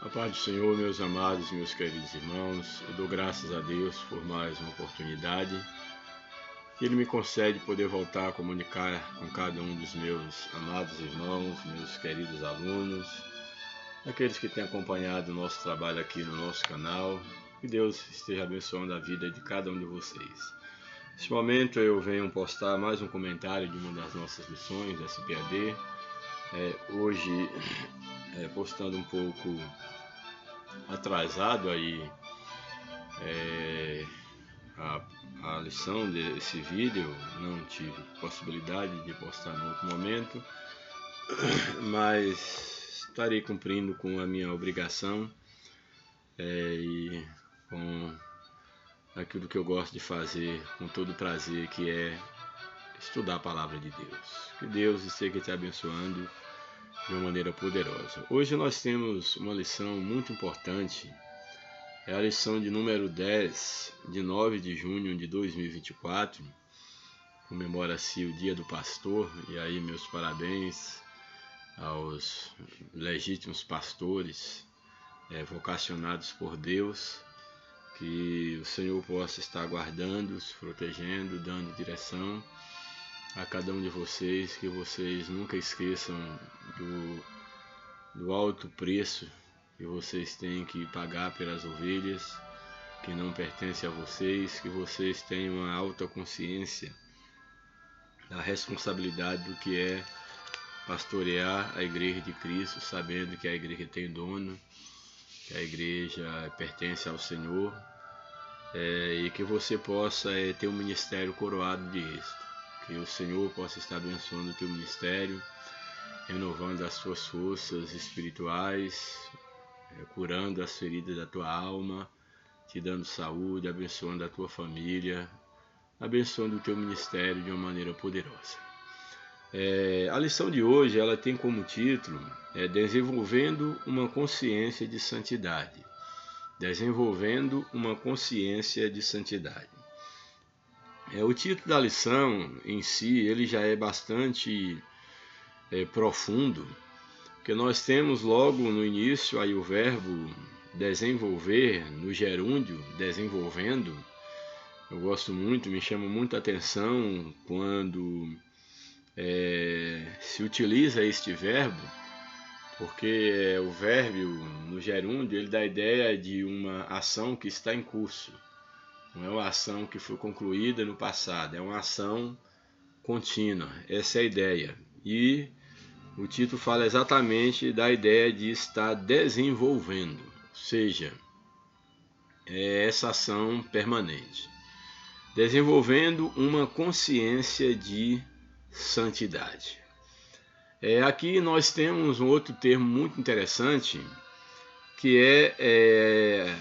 A paz do Senhor, meus amados, meus queridos irmãos, eu dou graças a Deus por mais uma oportunidade que Ele me concede poder voltar a comunicar com cada um dos meus amados irmãos, meus queridos alunos, aqueles que têm acompanhado o nosso trabalho aqui no nosso canal. Que Deus esteja abençoando a vida de cada um de vocês. Neste momento eu venho postar mais um comentário de uma das nossas lições da SPAD. Hoje, postando um pouco atrasado aí a lição desse vídeo, não tive possibilidade de postar no outro momento, mas estarei cumprindo com a minha obrigação e com aquilo que eu gosto de fazer com todo prazer, que é estudar a palavra de Deus. Que Deus esteja te abençoando de uma maneira poderosa. Hoje nós temos uma lição muito importante, é a lição de número 10, de 9 de junho de 2024, comemora-se o Dia do Pastor, e aí meus parabéns aos legítimos pastores vocacionados por Deus, que o Senhor possa estar guardando-os, protegendo, dando direção a cada um de vocês, que vocês nunca esqueçam do alto preço que vocês têm que pagar pelas ovelhas que não pertencem a vocês, que vocês tenham uma alta consciência da responsabilidade do que é pastorear a igreja de Cristo, sabendo que a igreja tem dono, que a igreja pertence ao Senhor, e que você possa ter um ministério coroado de êxito. Que o Senhor possa estar abençoando o teu ministério, renovando as tuas forças espirituais, curando as feridas da tua alma, te dando saúde, abençoando a tua família, abençoando o teu ministério de uma maneira poderosa. A lição de hoje ela tem como título Desenvolvendo uma consciência de santidade. Desenvolvendo uma consciência de santidade. O título da lição em si ele já é bastante profundo, porque nós temos logo no início aí o verbo desenvolver, no gerúndio, desenvolvendo. Eu gosto muito, me chama muita atenção quando se utiliza este verbo, porque o verbo no gerúndio ele dá a ideia de uma ação que está em curso. Não é uma ação que foi concluída no passado, é uma ação contínua. Essa é a ideia. E o título fala exatamente da ideia de estar desenvolvendo, ou seja, essa ação permanente. Desenvolvendo uma consciência de santidade. Aqui nós temos um outro termo muito interessante, que é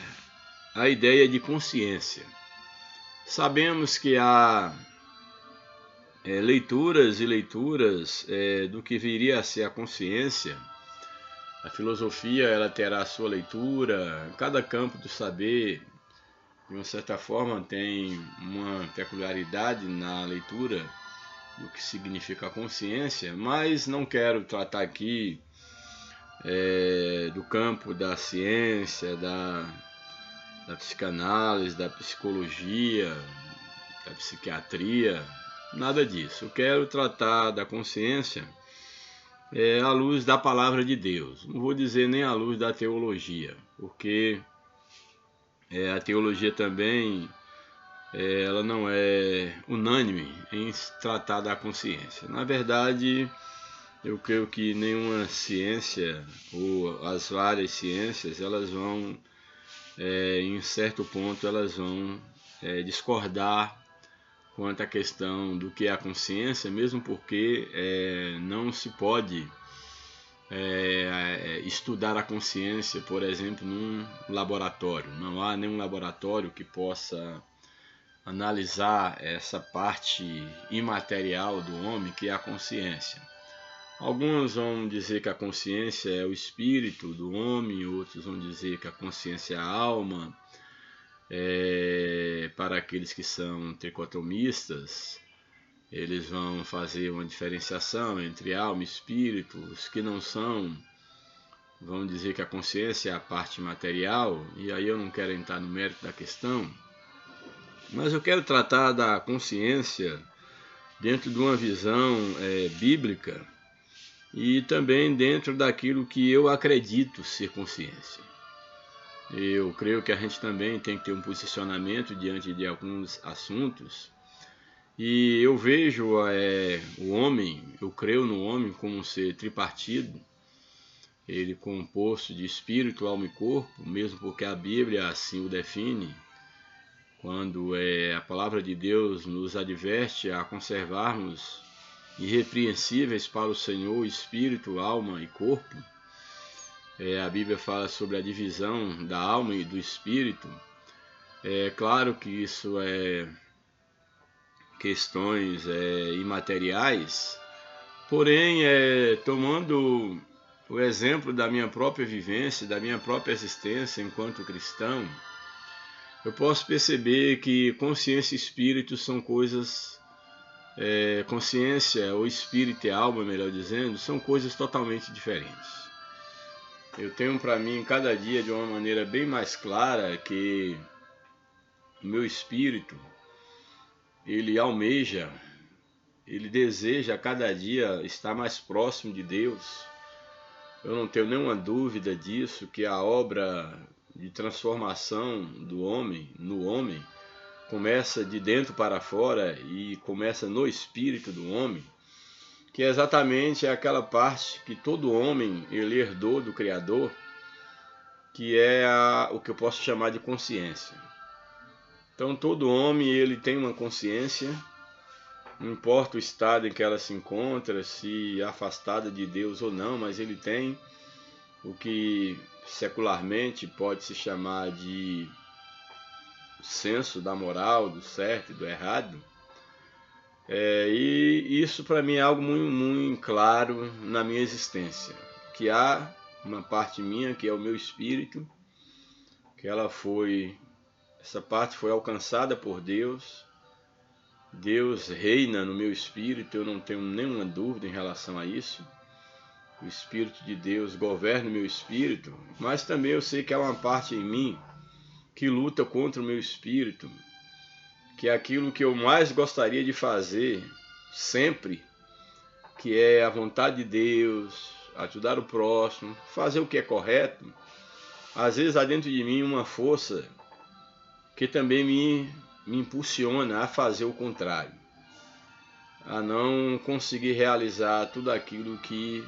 a ideia de consciência. Sabemos que há leituras e leituras do que viria a ser a consciência. A filosofia ela terá a sua leitura, cada campo do saber, de uma certa forma, tem uma peculiaridade na leitura do que significa a consciência, mas não quero tratar aqui do campo da ciência, da psicanálise, da psicologia, da psiquiatria, nada disso. Eu quero tratar da consciência à luz da palavra de Deus. Não vou dizer nem à luz da teologia, porque a teologia também ela não é unânime em tratar da consciência. Na verdade, eu creio que nenhuma ciência ou as várias ciências elas vão em certo ponto elas vão discordar quanto à questão do que é a consciência, mesmo porque não se pode estudar a consciência, por exemplo, num laboratório. Não há nenhum laboratório que possa analisar essa parte imaterial do homem, que é a consciência. Alguns vão dizer que a consciência é o espírito do homem, outros vão dizer que a consciência é a alma. Para aqueles que são tricotomistas, eles vão fazer uma diferenciação entre alma e espírito. Os que não são Vamos dizer que a consciência é a parte material, e aí eu não quero entrar no mérito da questão, mas eu quero tratar da consciência dentro de uma visão bíblica e também dentro daquilo que eu acredito ser consciência. Eu creio que a gente também tem que ter um posicionamento diante de alguns assuntos, e eu vejo o homem, eu creio no homem como um ser tripartido, ele composto de espírito, alma e corpo, mesmo porque a Bíblia assim o define, quando a palavra de Deus nos adverte a conservarmos irrepreensíveis para o Senhor, espírito, alma e corpo. A Bíblia fala sobre a divisão da alma e do espírito. É claro que isso é questões imateriais, porém, tomando o exemplo da minha própria vivência, da minha própria existência enquanto cristão, eu posso perceber que consciência e espírito são coisas, consciência ou espírito e alma, melhor dizendo, são coisas totalmente diferentes. Eu tenho para mim cada dia de uma maneira bem mais clara que o meu espírito, ele almeja, ele deseja a cada dia estar mais próximo de Deus. Eu não tenho nenhuma dúvida disso, que a obra de transformação do homem, no homem, começa de dentro para fora e começa no espírito do homem, que é exatamente aquela parte que todo homem ele herdou do Criador, que é o que eu posso chamar de consciência. Então todo homem ele tem uma consciência, não importa o estado em que ela se encontra, se afastada de Deus ou não, mas ele tem o que secularmente pode se chamar de senso da moral, do certo e do errado. E isso para mim é algo muito, muito claro na minha existência, que há uma parte minha que é o meu espírito, que essa parte foi alcançada por Deus. Deus reina no meu espírito, eu não tenho nenhuma dúvida em relação a isso. O Espírito de Deus governa o meu espírito, mas também eu sei que há uma parte em mim que luta contra o meu espírito, que é aquilo que eu mais gostaria de fazer sempre, que é a vontade de Deus, ajudar o próximo, fazer o que é correto. Às vezes há dentro de mim uma força que também me impulsiona a fazer o contrário, a não conseguir realizar tudo aquilo que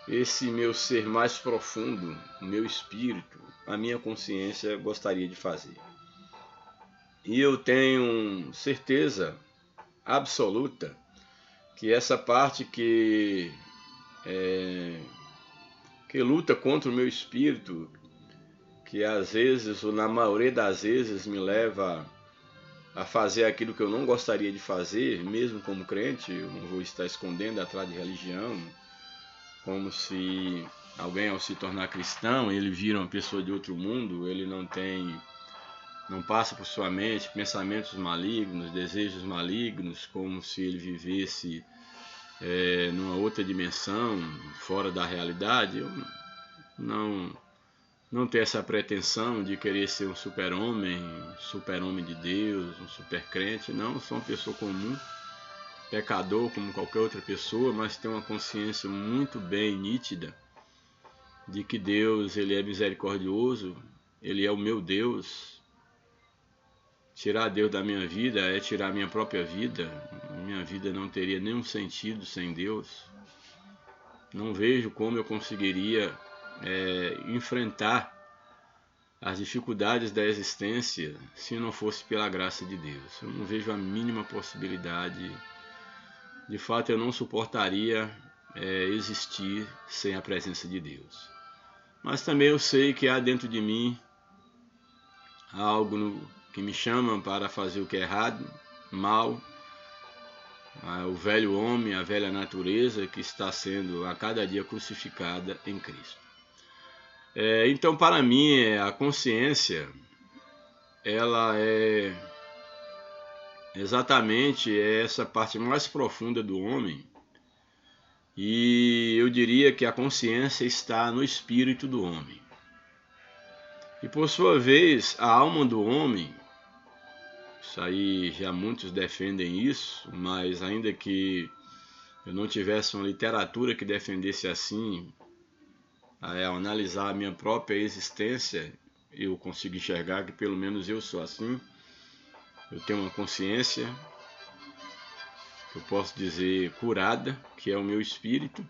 esse meu ser mais profundo, o meu espírito, a minha consciência gostaria de fazer. E eu tenho certeza absoluta que essa parte que luta contra o meu espírito, que às vezes, ou na maioria das vezes, me leva a fazer aquilo que eu não gostaria de fazer, mesmo como crente, eu não vou estar escondendo atrás de religião, como se alguém ao se tornar cristão, ele vira uma pessoa de outro mundo, ele não passa por sua mente pensamentos malignos, desejos malignos, como se ele vivesse numa outra dimensão, fora da realidade. Eu não tenho essa pretensão de querer ser um super-homem de Deus, um super-crente. Não, sou uma pessoa comum, pecador como qualquer outra pessoa, mas tenho uma consciência muito bem nítida de que Deus ele é misericordioso, ele é o meu Deus. Tirar Deus da minha vida é tirar minha própria vida. Minha vida não teria nenhum sentido sem Deus. Não vejo como eu conseguiria enfrentar as dificuldades da existência se não fosse pela graça de Deus. Eu não vejo a mínima possibilidade. De fato, eu não suportaria existir sem a presença de Deus. Mas também eu sei que há dentro de mim algo que me chama para fazer o que é errado, mal, o velho homem, a velha natureza que está sendo a cada dia crucificada em Cristo. Então, para mim, a consciência, ela é exatamente essa parte mais profunda do homem, E eu diria que a consciência está no espírito do homem. E por sua vez, a alma do homem, isso aí já muitos defendem isso, mas ainda que eu não tivesse uma literatura que defendesse assim, ao analisar a minha própria existência, eu consigo enxergar que pelo menos eu sou assim. Eu tenho uma consciência, eu posso dizer curada, que é o meu espírito,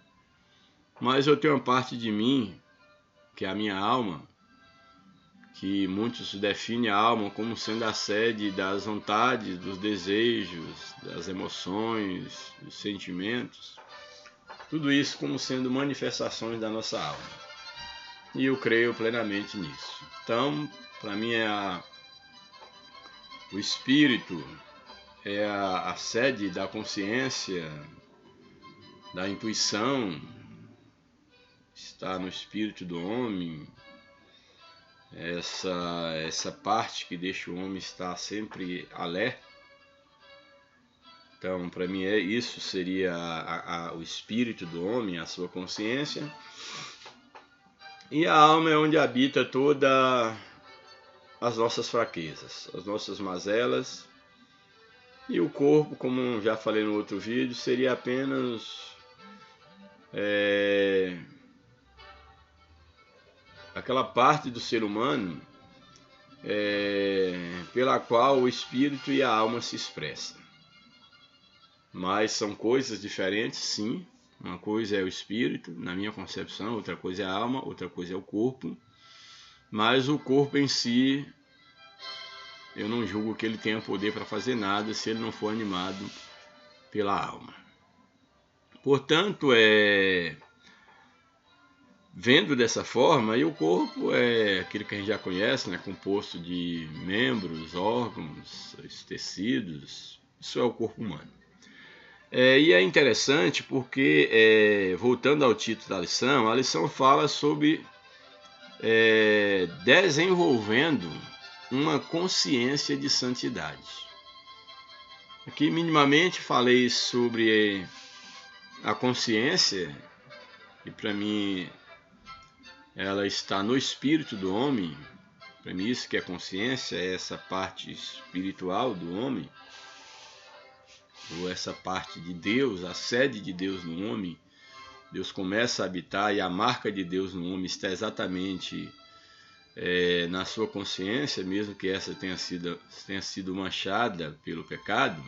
mas eu tenho uma parte de mim, que é a minha alma, que muitos definem a alma como sendo a sede das vontades, dos desejos, das emoções, dos sentimentos, tudo isso como sendo manifestações da nossa alma. E eu creio plenamente nisso. Então, para mim, o espírito é a sede da consciência, da intuição, está no espírito do homem, essa parte que deixa o homem estar sempre alerta. Então, para mim, isso seria o espírito do homem, a sua consciência. E a alma é onde habita todas as nossas fraquezas, as nossas mazelas. E o corpo, como já falei no outro vídeo, seria apenas aquela parte do ser humano pela qual o espírito e a alma se expressam. Mas são coisas diferentes, sim. Uma coisa é o espírito, na minha concepção, outra coisa é a alma, outra coisa é o corpo. Mas o corpo em si, eu não julgo que ele tenha poder para fazer nada se ele não for animado pela alma. Portanto, vendo dessa forma, e o corpo é aquilo que a gente já conhece, né, composto de membros, órgãos, tecidos. Isso é o corpo humano. E é interessante porque, voltando ao título da lição, a lição fala sobre desenvolvendo uma consciência de santidade. Aqui minimamente falei sobre a consciência, e para mim ela está no espírito do homem. Para mim isso que é consciência, é essa parte espiritual do homem, ou essa parte de Deus, a sede de Deus no homem. Deus começa a habitar e a marca de Deus no homem está exatamente na sua consciência, mesmo que essa tenha sido manchada pelo pecado.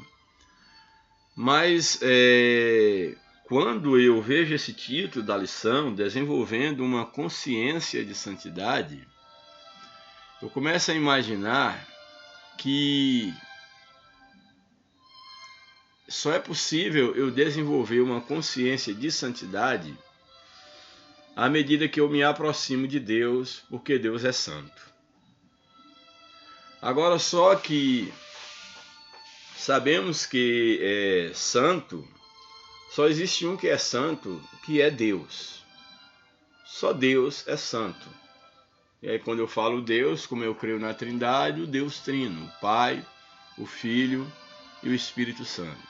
Mas quando eu vejo esse título da lição, desenvolvendo uma consciência de santidade, eu começo a imaginar que só é possível eu desenvolver uma consciência de santidade à medida que eu me aproximo de Deus, porque Deus é santo. Agora, só que sabemos que santo, só existe um que é santo, que é Deus. Só Deus é santo. E aí quando eu falo Deus, como eu creio na Trindade, o Deus Trino, o Pai, o Filho e o Espírito Santo.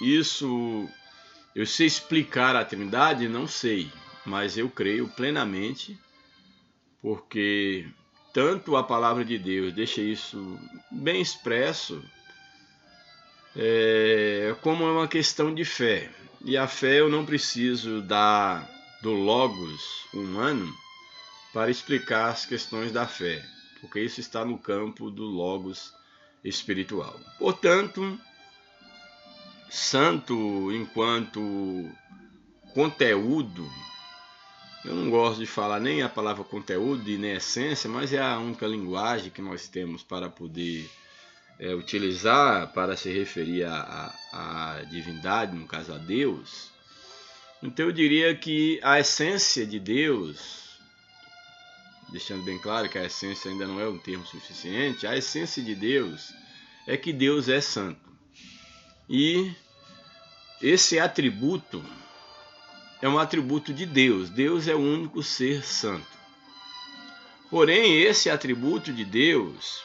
Isso, eu sei explicar a Trindade? Não sei, mas eu creio plenamente, porque tanto a palavra de Deus deixa isso bem expresso, como é uma questão de fé. E a fé eu não preciso do logos humano para explicar as questões da fé, porque isso está no campo do logos espiritual. Portanto, santo enquanto conteúdo, eu não gosto de falar nem a palavra conteúdo e nem essência, mas é a única linguagem que nós temos para poder utilizar para se referir à divindade, no caso a Deus. Então eu diria que a essência de Deus, deixando bem claro que a essência ainda não é um termo suficiente, a essência de Deus é que Deus é santo. E esse atributo é um atributo de Deus. Deus é o único ser santo. Porém, esse atributo de Deus,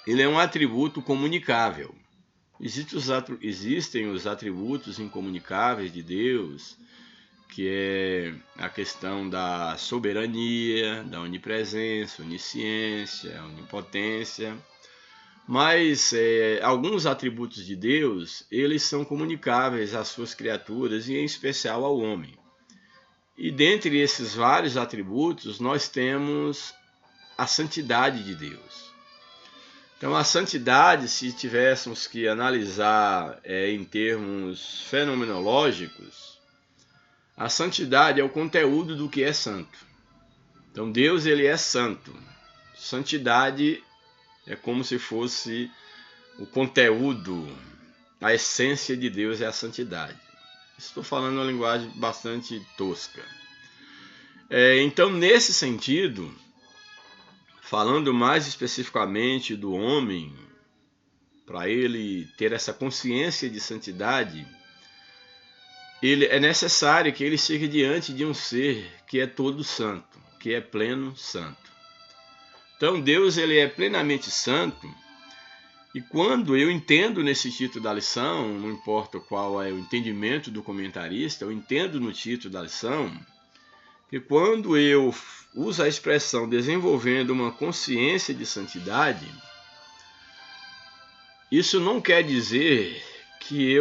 ele é um atributo comunicável. Existem os atributos incomunicáveis de Deus, que é a questão da soberania, da onipresença, onisciência, onipotência. Mas alguns atributos de Deus, eles são comunicáveis às suas criaturas e em especial ao homem. E dentre esses vários atributos, nós temos a santidade de Deus. Então, a santidade, se tivéssemos que analisar em termos fenomenológicos, a santidade é o conteúdo do que é santo. Então, Deus, ele é santo. Santidade é como se fosse o conteúdo, a essência de Deus é a santidade. Estou falando uma linguagem bastante tosca. Então, nesse sentido, falando mais especificamente do homem, para ele ter essa consciência de santidade, é necessário que ele chegue diante de um ser que é todo santo, que é pleno santo. Então Deus, ele é plenamente santo, e quando eu entendo nesse título da lição, não importa qual é o entendimento do comentarista, eu entendo no título da lição, que quando eu uso a expressão desenvolvendo uma consciência de santidade, isso não quer dizer que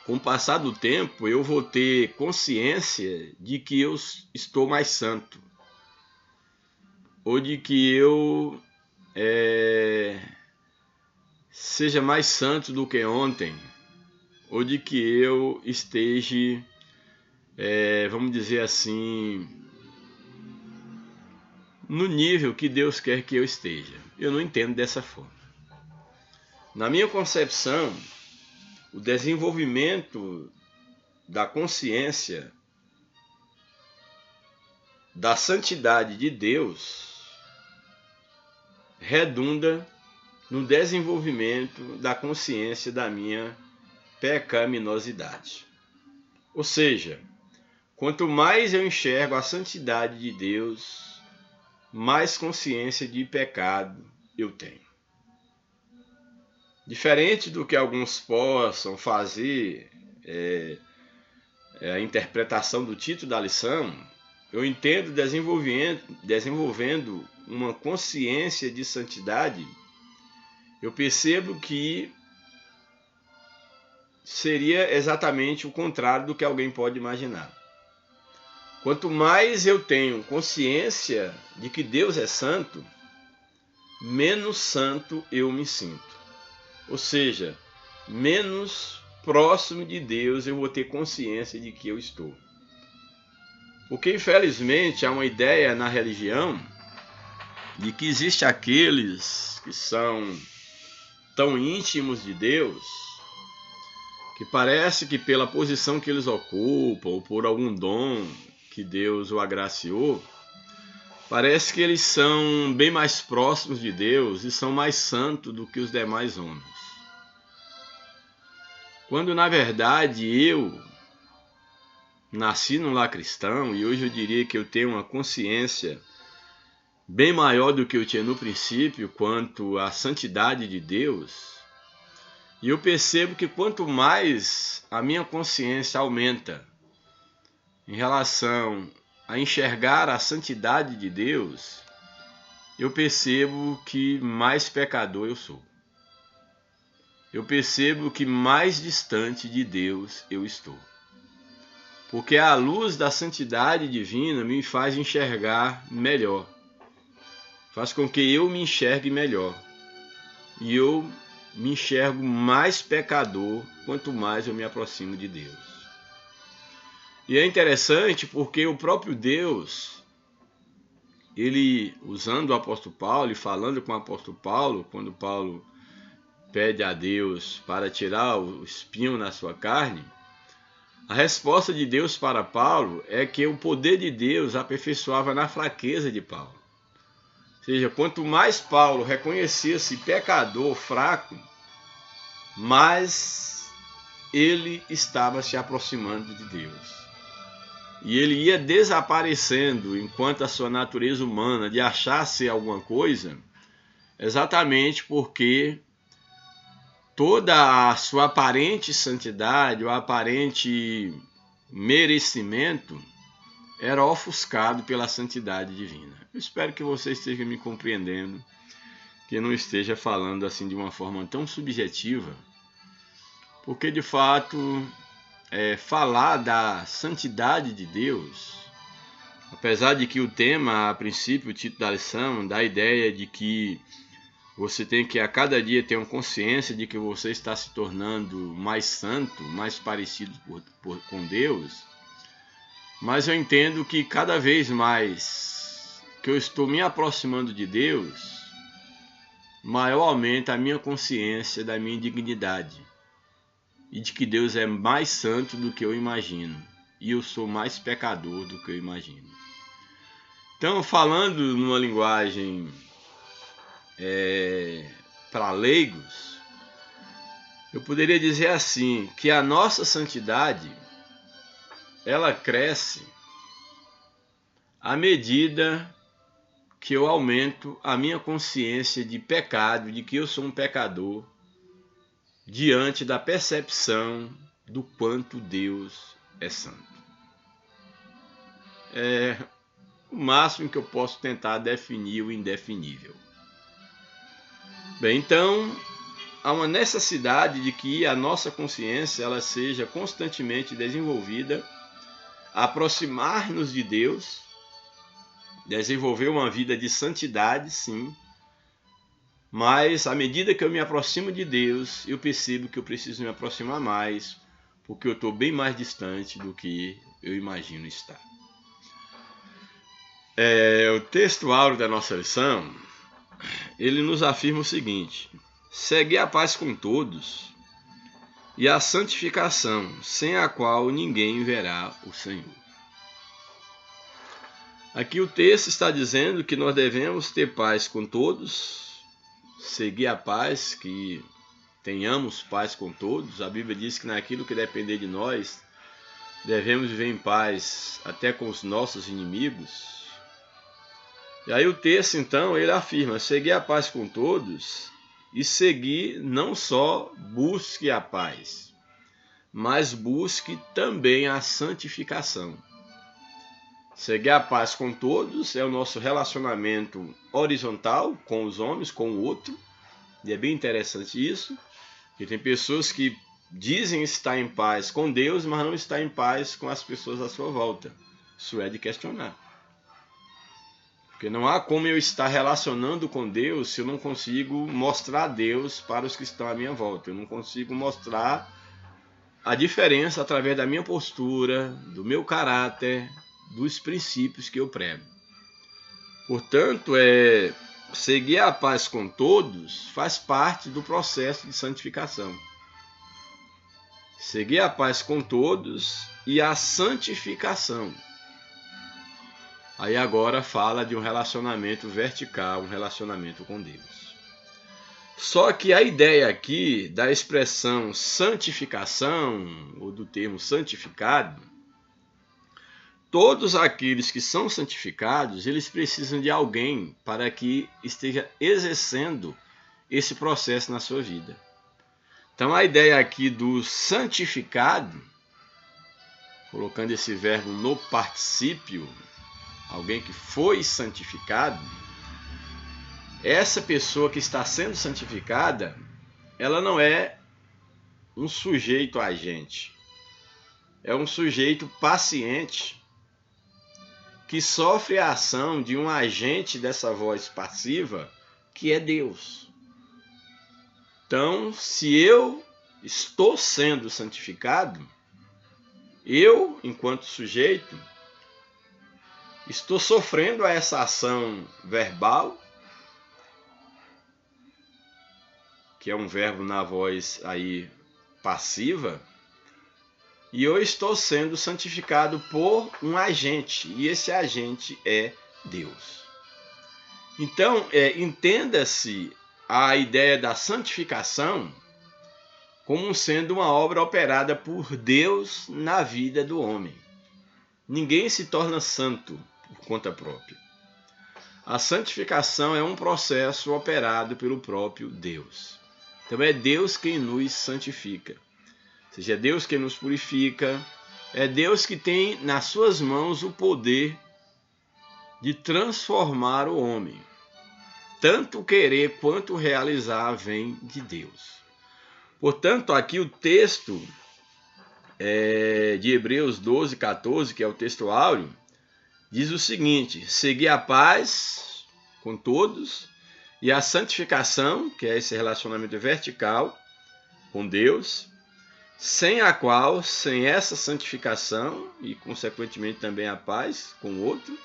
com o passar do tempo, eu vou ter consciência de que eu estou mais santo, ou de que eu seja mais santo do que ontem, ou de que eu esteja, vamos dizer assim, no nível que Deus quer que eu esteja. Eu não entendo dessa forma. Na minha concepção, o desenvolvimento da consciência da santidade de Deus redunda no desenvolvimento da consciência da minha pecaminosidade. Ou seja, quanto mais eu enxergo a santidade de Deus, mais consciência de pecado eu tenho. Diferente do que alguns possam fazer, a interpretação do título da lição, eu entendo desenvolvendo uma consciência de santidade, eu percebo que seria exatamente o contrário do que alguém pode imaginar. Quanto mais eu tenho consciência de que Deus é santo, menos santo eu me sinto. Ou seja, menos próximo de Deus eu vou ter consciência de que eu estou. Porque, infelizmente, há uma ideia na religião de que existe aqueles que são tão íntimos de Deus, que parece que pela posição que eles ocupam, ou por algum dom que Deus o agraciou, parece que eles são bem mais próximos de Deus e são mais santos do que os demais homens. Quando, na verdade, eu nasci num lar cristão e hoje eu diria que eu tenho uma consciência bem maior do que eu tinha no princípio quanto à santidade de Deus, e eu percebo que quanto mais a minha consciência aumenta em relação a enxergar a santidade de Deus, eu percebo que mais pecador eu sou. Eu percebo que mais distante de Deus eu estou. Porque a luz da santidade divina me faz enxergar melhor. Faz com que eu me enxergue melhor. E eu me enxergo mais pecador quanto mais eu me aproximo de Deus. E é interessante porque o próprio Deus, ele, usando o apóstolo Paulo e falando com o apóstolo Paulo, quando Paulo pede a Deus para tirar o espinho na sua carne, a resposta de Deus para Paulo é que o poder de Deus aperfeiçoava na fraqueza de Paulo. Ou seja, quanto mais Paulo reconhecia-se pecador, fraco, mais ele estava se aproximando de Deus. E ele ia desaparecendo enquanto a sua natureza humana de achar ser alguma coisa, exatamente porque toda a sua aparente santidade, o aparente merecimento, era ofuscado pela santidade divina. Eu espero que você esteja me compreendendo, que eu não esteja falando assim de uma forma tão subjetiva, porque de fato, falar da santidade de Deus, apesar de que o tema, a princípio, o título da lição, dá a ideia de que você tem que a cada dia ter uma consciência de que você está se tornando mais santo, mais parecido com Deus. Mas eu entendo que cada vez mais que eu estou me aproximando de Deus, maior aumenta a minha consciência da minha dignidade e de que Deus é mais santo do que eu imagino e eu sou mais pecador do que eu imagino. Então, falando numa linguagem para leigos, eu poderia dizer assim, que a nossa santidade, ela cresce à medida que eu aumento a minha consciência de pecado, de que eu sou um pecador, diante da percepção do quanto Deus é santo. É o máximo que eu posso tentar definir o indefinível. Bem, então, há uma necessidade de que a nossa consciência ela seja constantemente desenvolvida, aproximar-nos de Deus, desenvolver uma vida de santidade, sim, mas à medida que eu me aproximo de Deus, eu percebo que eu preciso me aproximar mais, porque eu estou bem mais distante do que eu imagino estar. O texto áureo da nossa lição, ele nos afirma o seguinte: segue a paz com todos e a santificação, sem a qual ninguém verá o Senhor. Aqui o texto está dizendo que nós devemos ter paz com todos, seguir a paz, que tenhamos paz com todos. A Bíblia diz que naquilo que depender de nós, devemos viver em paz até com os nossos inimigos. E aí o texto, então, ele afirma, seguir a paz com todos, e seguir não só busque a paz, mas busque também a santificação. Seguir a paz com todos é o nosso relacionamento horizontal com os homens, com o outro. E é bem interessante isso, porque tem pessoas que dizem estar em paz com Deus, mas não estão em paz com as pessoas à sua volta. Isso é de questionar. Porque não há como eu estar relacionando com Deus se eu não consigo mostrar Deus para os que estão à minha volta. Eu não consigo mostrar a diferença através da minha postura, do meu caráter, dos princípios que eu prego. Portanto, seguir a paz com todos faz parte do processo de santificação. Seguir a paz com todos e a santificação. Aí agora fala de um relacionamento vertical, um relacionamento com Deus. Só que a ideia aqui da expressão santificação, ou do termo santificado, todos aqueles que são santificados, eles precisam de alguém para que esteja exercendo esse processo na sua vida. Então a ideia aqui do santificado, colocando esse verbo no particípio, alguém que foi santificado, essa pessoa que está sendo santificada, ela não é um sujeito agente, é um sujeito paciente que sofre a ação de um agente dessa voz passiva, que é Deus. Então, se eu estou sendo santificado, eu, enquanto sujeito, estou sofrendo essa ação verbal, que é um verbo na voz aí passiva, e eu estou sendo santificado por um agente, e esse agente é Deus. Então, entenda-se a ideia da santificação como sendo uma obra operada por Deus na vida do homem. Ninguém se torna santo por conta própria. A santificação é um processo operado pelo próprio Deus. Então é Deus quem nos santifica. Ou seja, é Deus quem nos purifica. É Deus que tem nas suas mãos o poder de transformar o homem. Tanto querer quanto realizar vem de Deus. Portanto, aqui o texto de Hebreus 12, 14, que é o texto áureo, diz o seguinte: segui a paz com todos e a santificação, que é esse relacionamento vertical com Deus, sem a qual, sem essa santificação e consequentemente também a paz com o outro,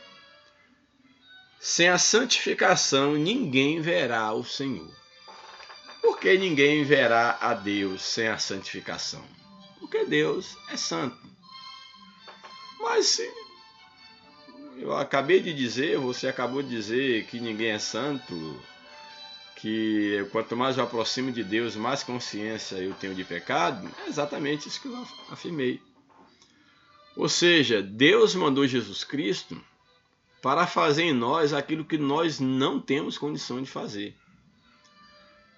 sem a santificação ninguém verá o Senhor. Por que ninguém verá a Deus sem a santificação? Porque Deus é santo. Mas se eu acabei de dizer, você acabou de dizer que ninguém é santo, que quanto mais eu aproximo de Deus, mais consciência eu tenho de pecado, é exatamente isso que eu afirmei. Ou seja, Deus mandou Jesus Cristo para fazer em nós aquilo que nós não temos condição de fazer.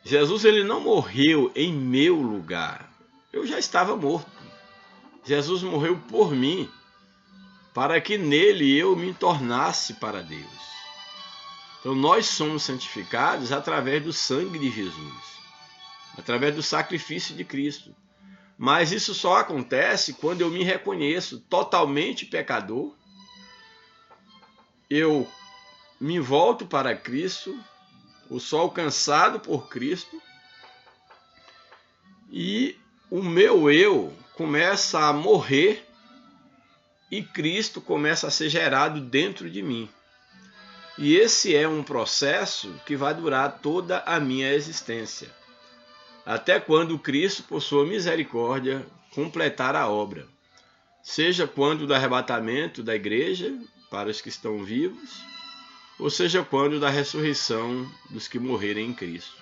Jesus ele não morreu em meu lugar. Eu já estava morto. Jesus morreu por mim, para que nele eu me tornasse para Deus. Então nós somos santificados através do sangue de Jesus, através do sacrifício de Cristo. Mas isso só acontece quando eu me reconheço totalmente pecador, eu me volto para Cristo, eu sou alcançado por Cristo e o meu eu começa a morrer e Cristo começa a ser gerado dentro de mim. E esse é um processo que vai durar toda a minha existência, até quando Cristo, por sua misericórdia, completar a obra, seja quando do arrebatamento da igreja para os que estão vivos, ou seja quando da ressurreição dos que morrerem em Cristo.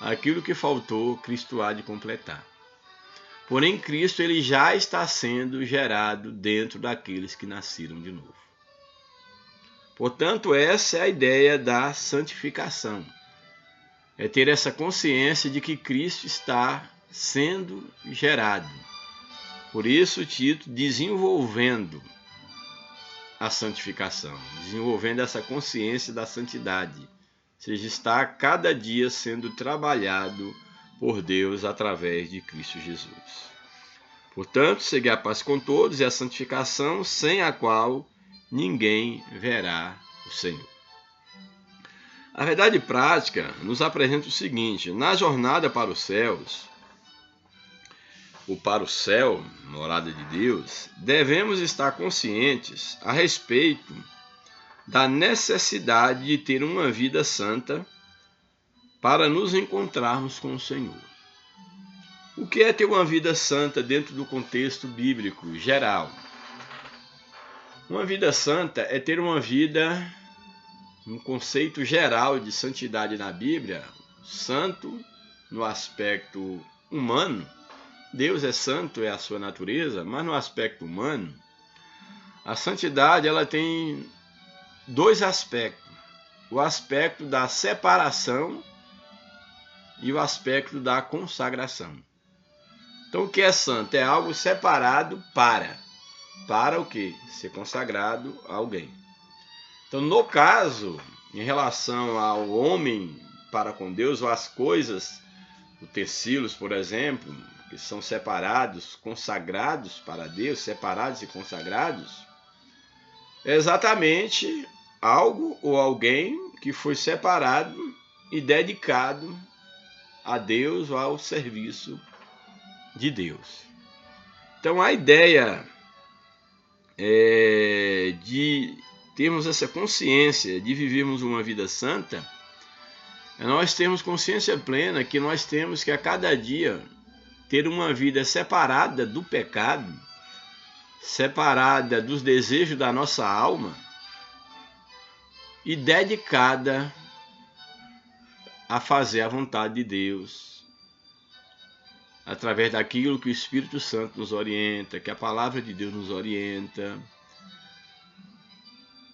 Aquilo que faltou, Cristo há de completar. Porém, Cristo ele já está sendo gerado dentro daqueles que nasceram de novo. Portanto, essa é a ideia da santificação. É ter essa consciência de que Cristo está sendo gerado. Por isso o título, desenvolvendo a santificação, desenvolvendo essa consciência da santidade. Ou seja, está cada dia sendo trabalhado por Deus através de Cristo Jesus. Portanto, seguir a paz com todos e a santificação, sem a qual ninguém verá o Senhor. A verdade prática nos apresenta o seguinte: na jornada para os céus, ou para o céu, morada de Deus, devemos estar conscientes a respeito da necessidade de ter uma vida santa para nos encontrarmos com o Senhor. O que é ter uma vida santa dentro do contexto bíblico geral? Uma vida santa é ter uma vida, um conceito geral de santidade na Bíblia, santo no aspecto humano. Deus é santo, é a sua natureza, mas no aspecto humano, a santidade ela tem dois aspectos. O aspecto da separação e o aspecto da consagração. Então o que é santo? É algo separado para o quê? Ser consagrado a alguém. Então no caso, em relação ao homem para com Deus, ou as coisas, utensílios, por exemplo, que são separados, consagrados para Deus, separados e consagrados, é exatamente algo ou alguém que foi separado e dedicado a Deus ou ao serviço de Deus. Então a ideia de termos essa consciência de vivermos uma vida santa, é nós termos consciência plena que nós temos que a cada dia ter uma vida separada do pecado, separada dos desejos da nossa alma e dedicada a fazer a vontade de Deus, através daquilo que o Espírito Santo nos orienta, que a palavra de Deus nos orienta,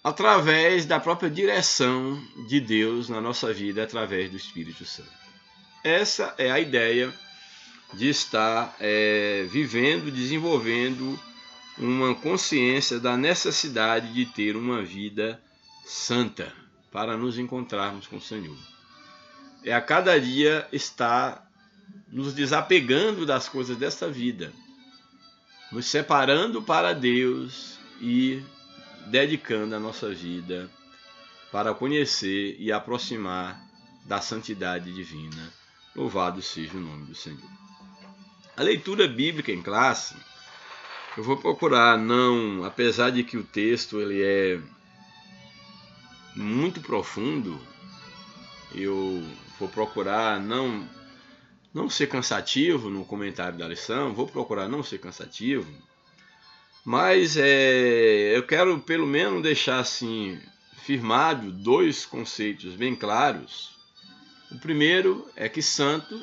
através da própria direção de Deus na nossa vida, através do Espírito Santo. Essa é a ideia de estar vivendo, desenvolvendo uma consciência da necessidade de ter uma vida santa para nos encontrarmos com o Senhor. É a cada dia estar nos desapegando das coisas desta vida, nos separando para Deus e dedicando a nossa vida para conhecer e aproximar da santidade divina. Louvado seja o nome do Senhor. A leitura bíblica em classe, eu vou procurar não, apesar de que o texto ele é muito profundo, eu vou procurar não ser cansativo no comentário da lição, vou procurar não ser cansativo, mas eu quero pelo menos deixar assim firmado 2 conceitos bem claros. O primeiro é que santo,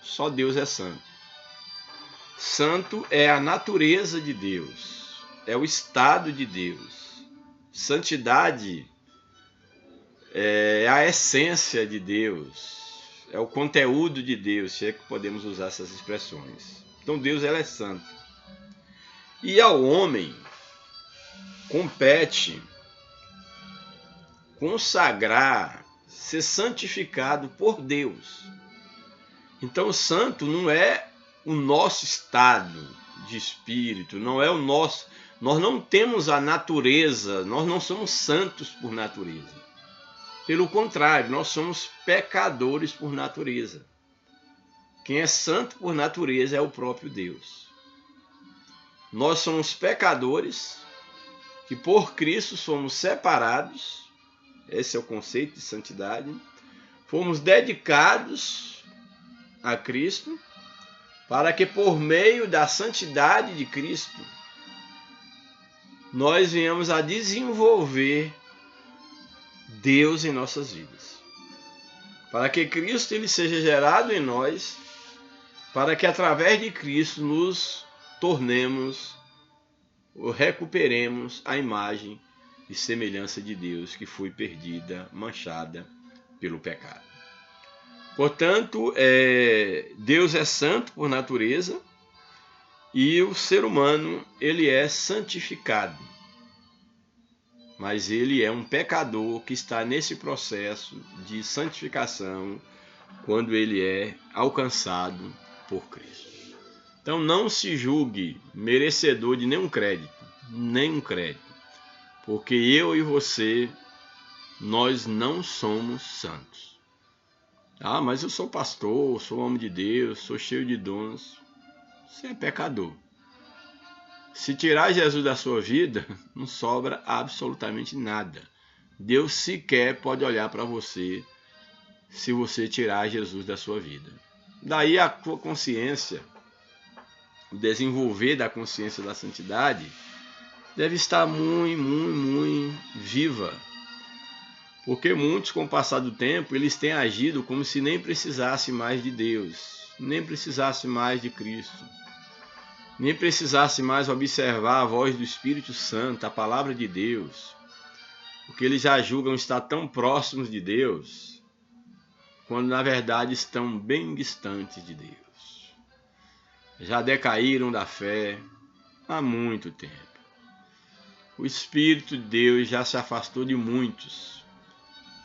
só Deus é santo. Santo é a natureza de Deus, é o estado de Deus. Santidade é a essência de Deus, é o conteúdo de Deus, se é que podemos usar essas expressões. Então Deus é santo. E ao homem compete consagrar, ser santificado por Deus. Então santo não é o nosso estado de espírito, não é o nosso. Nós não temos a natureza, nós não somos santos por natureza. Pelo contrário, nós somos pecadores por natureza. Quem é santo por natureza é o próprio Deus. Nós somos pecadores que por Cristo somos separados, esse é o conceito de santidade, fomos dedicados a Cristo, para que por meio da santidade de Cristo, nós venhamos a desenvolver Deus em nossas vidas. Para que Cristo ele seja gerado em nós, para que através de Cristo nos tornemos ou recuperemos a imagem e semelhança de Deus que foi perdida, manchada pelo pecado. Portanto, Deus é santo por natureza e o ser humano ele é santificado. Mas ele é um pecador que está nesse processo de santificação quando ele é alcançado por Cristo. Então não se julgue merecedor de nenhum crédito, porque eu e você, nós não somos santos. Ah, mas eu sou pastor, sou homem de Deus, sou cheio de dons. Você é pecador. Se tirar Jesus da sua vida, não sobra absolutamente nada. Deus sequer pode olhar para você se você tirar Jesus da sua vida. Daí a tua consciência, o desenvolver da consciência da santidade, deve estar muito viva. Porque muitos, com o passar do tempo, eles têm agido como se nem precisasse mais de Deus, nem precisasse mais de Cristo, nem precisasse mais observar a voz do Espírito Santo, a palavra de Deus, porque eles já julgam estar tão próximos de Deus, quando na verdade estão bem distantes de Deus. Já decaíram da fé há muito tempo. O Espírito de Deus já se afastou de muitos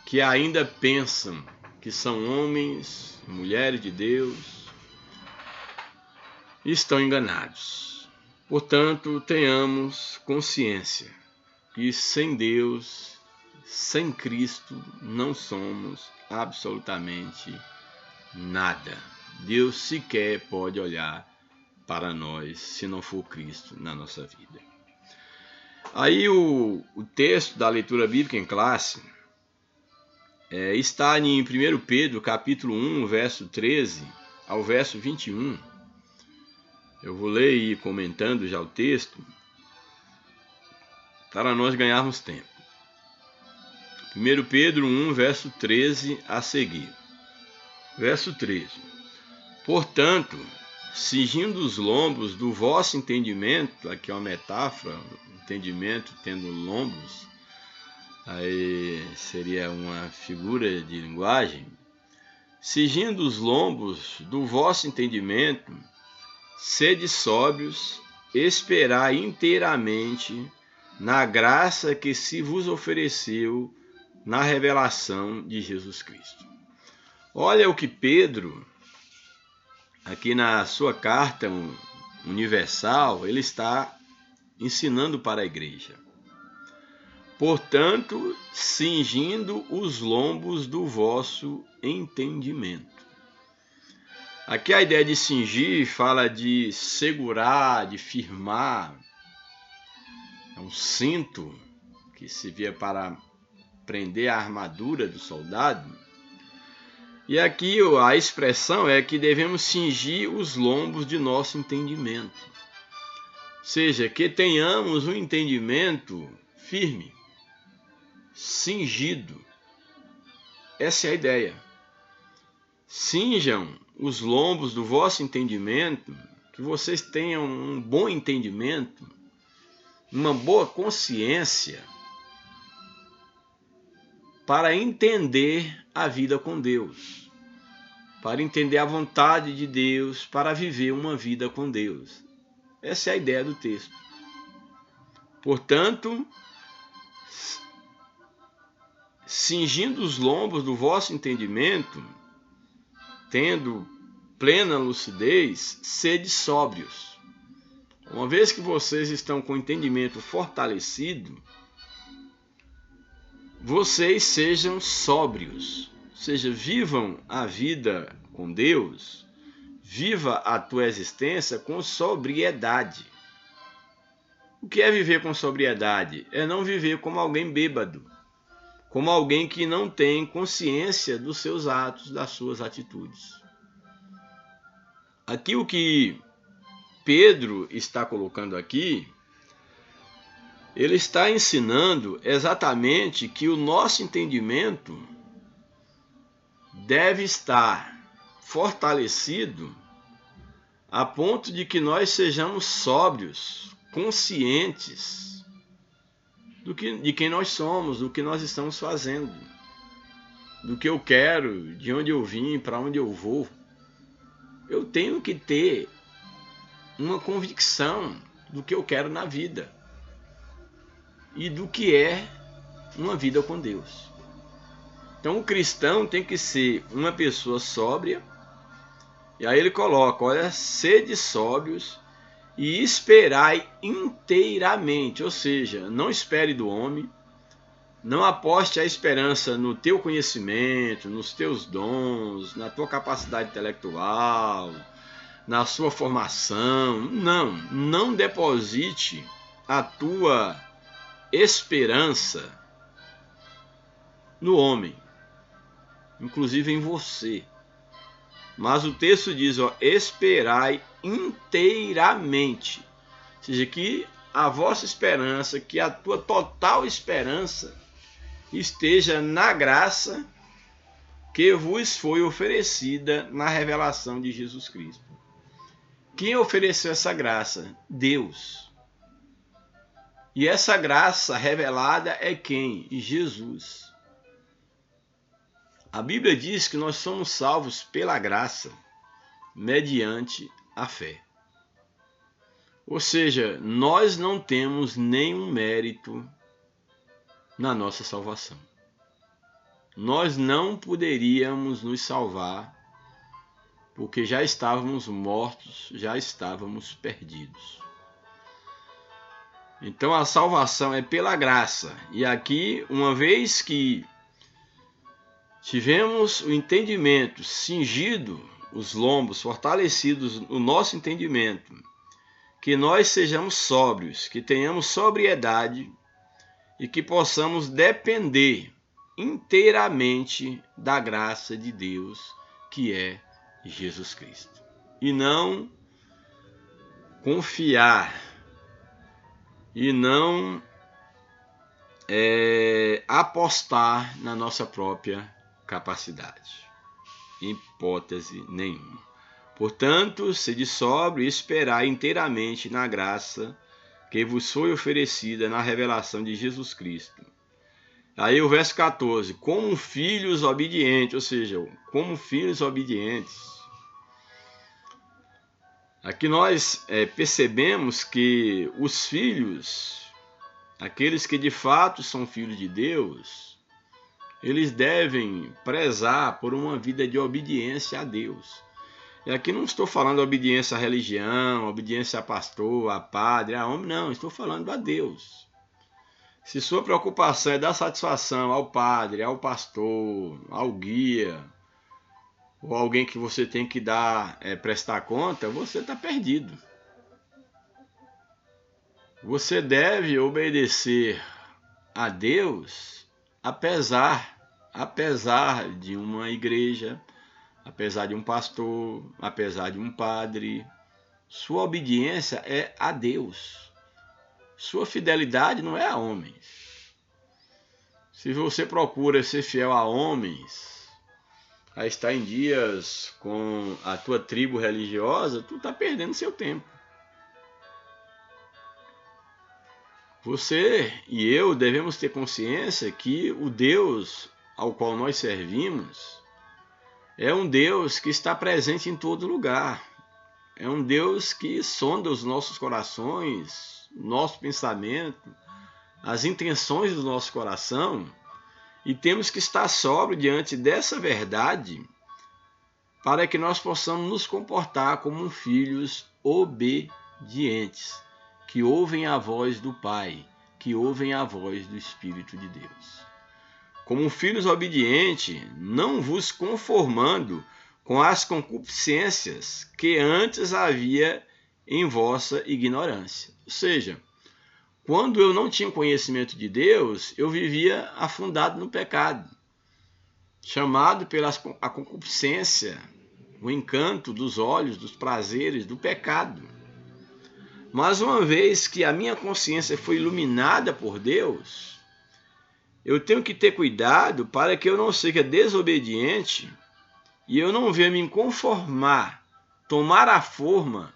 que ainda pensam que são homens e mulheres de Deus e estão enganados. Portanto, tenhamos consciência que sem Deus, sem Cristo, não somos absolutamente nada. Deus sequer pode olhar para nós se não for Cristo na nossa vida. Aí o texto da leitura bíblica em classe está em 1 Pedro, capítulo 1, verso 13 ao verso 21. Eu vou ler e ir comentando já o texto para nós ganharmos tempo. 1 Pedro 1, verso 13 a seguir. Verso 13. Portanto, cingindo os lombos do vosso entendimento, aqui é uma metáfora, entendimento tendo lombos, aí seria uma figura de linguagem, cingindo os lombos do vosso entendimento, sede sóbrios, esperai inteiramente na graça que se vos ofereceu na revelação de Jesus Cristo. Olha o que Pedro, aqui na sua carta universal, ele está ensinando para a igreja. Portanto, cingindo os lombos do vosso entendimento. Aqui a ideia de cingir fala de segurar, de firmar. É um cinto que servia para prender a armadura do soldado. E aqui a expressão é que devemos cingir os lombos de nosso entendimento. Ou seja, que tenhamos um entendimento firme, cingido. Essa é a ideia. Cinjam os lombos do vosso entendimento, que vocês tenham um bom entendimento, uma boa consciência, para entender a vida com Deus, para entender a vontade de Deus, para viver uma vida com Deus. Essa é a ideia do texto. Portanto, cingindo os lombos do vosso entendimento, tendo plena lucidez, sede sóbrios. Uma vez que vocês estão com o entendimento fortalecido, vocês sejam sóbrios, ou seja, vivam a vida com Deus, viva a tua existência com sobriedade. O que é viver com sobriedade? É não viver como alguém bêbado, como alguém que não tem consciência dos seus atos, das suas atitudes. Aqui o que Pedro está colocando aqui, ele está ensinando exatamente que o nosso entendimento deve estar fortalecido a ponto de que nós sejamos sóbrios, conscientes de quem nós somos, do que nós estamos fazendo, do que eu quero, de onde eu vim, para onde eu vou. Eu tenho que ter uma convicção do que eu quero na vida e do que é uma vida com Deus. Então o cristão tem que ser uma pessoa sóbria, e aí ele coloca, olha, sede sóbrios e esperai inteiramente, ou seja, não espere do homem, não aposte a esperança no teu conhecimento, nos teus dons, na tua capacidade intelectual, na sua formação. Não deposite a tua esperança no homem, inclusive em você. Mas o texto diz, esperai inteiramente. Ou seja, que a vossa esperança, que a tua total esperança esteja na graça que vos foi oferecida na revelação de Jesus Cristo. Quem ofereceu essa graça? Deus. E essa graça revelada é quem? Jesus. A Bíblia diz que nós somos salvos pela graça, mediante a fé. Ou seja, nós não temos nenhum mérito na nossa salvação. Nós não poderíamos nos salvar, porque já estávamos mortos, já estávamos perdidos. Então a salvação é pela graça. E aqui, uma vez que tivemos o entendimento cingido, os lombos fortalecidos, o nosso entendimento, que nós sejamos sóbrios, que tenhamos sobriedade e que possamos depender inteiramente da graça de Deus, que é Jesus Cristo. E não confiar e não apostar na nossa própria capacidade, em hipótese nenhuma. Portanto, sede sóbrio e esperai inteiramente na graça que vos foi oferecida na revelação de Jesus Cristo. Aí o verso 14, como filhos obedientes, ou seja, como filhos obedientes. Aqui nós percebemos que os filhos, aqueles que de fato são filhos de Deus, eles devem prezar por uma vida de obediência a Deus. E aqui não estou falando de obediência à religião, obediência a pastor, a padre, a homem, não, estou falando a Deus. Se sua preocupação é dar satisfação ao padre, ao pastor, ao guia, ou alguém que você tem que prestar conta, você está perdido. Você deve obedecer a Deus apesar de uma igreja, apesar de um pastor, apesar de um padre. Sua obediência é a Deus. Sua fidelidade não é a homens. Se você procura ser fiel a homens, a estar em dias com a tua tribo religiosa, tu está perdendo seu tempo. Você e eu devemos ter consciência que o Deus ao qual nós servimos é um Deus que está presente em todo lugar. É um Deus que sonda os nossos corações, nosso pensamento, as intenções do nosso coração, e temos que estar sóbrio diante dessa verdade para que nós possamos nos comportar como filhos obedientes, que ouvem a voz do Pai, que ouvem a voz do Espírito de Deus. Como filhos obedientes, não vos conformando com as concupiscências que antes havia em vossa ignorância. Ou seja, quando eu não tinha conhecimento de Deus, eu vivia afundado no pecado, chamado pela a concupiscência, o encanto dos olhos, dos prazeres, do pecado. Mas uma vez que a minha consciência foi iluminada por Deus, eu tenho que ter cuidado para que eu não seja desobediente e eu não venha me conformar, tomar a forma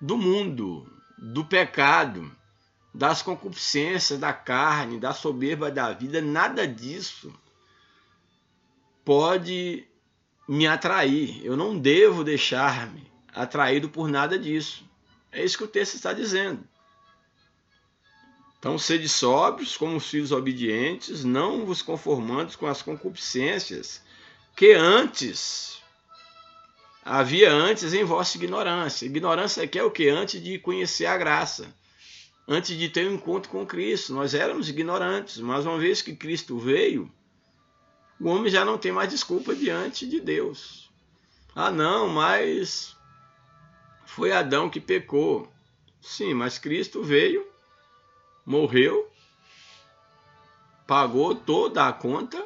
do mundo, do pecado, das concupiscências da carne, da soberba da vida. Nada disso pode me atrair. Eu não devo deixar-me atraído por nada disso. É isso que o texto está dizendo. Então, sede sóbrios como os filhos obedientes, não vos conformando com as concupiscências que havia antes em vossa ignorância. Ignorância aqui é o que? Antes de conhecer a graça, antes de ter um encontro com Cristo. Nós éramos ignorantes, mas uma vez que Cristo veio, o homem já não tem mais desculpa diante de Deus. Ah, não, mas foi Adão que pecou. Sim, mas Cristo veio, morreu, pagou toda a conta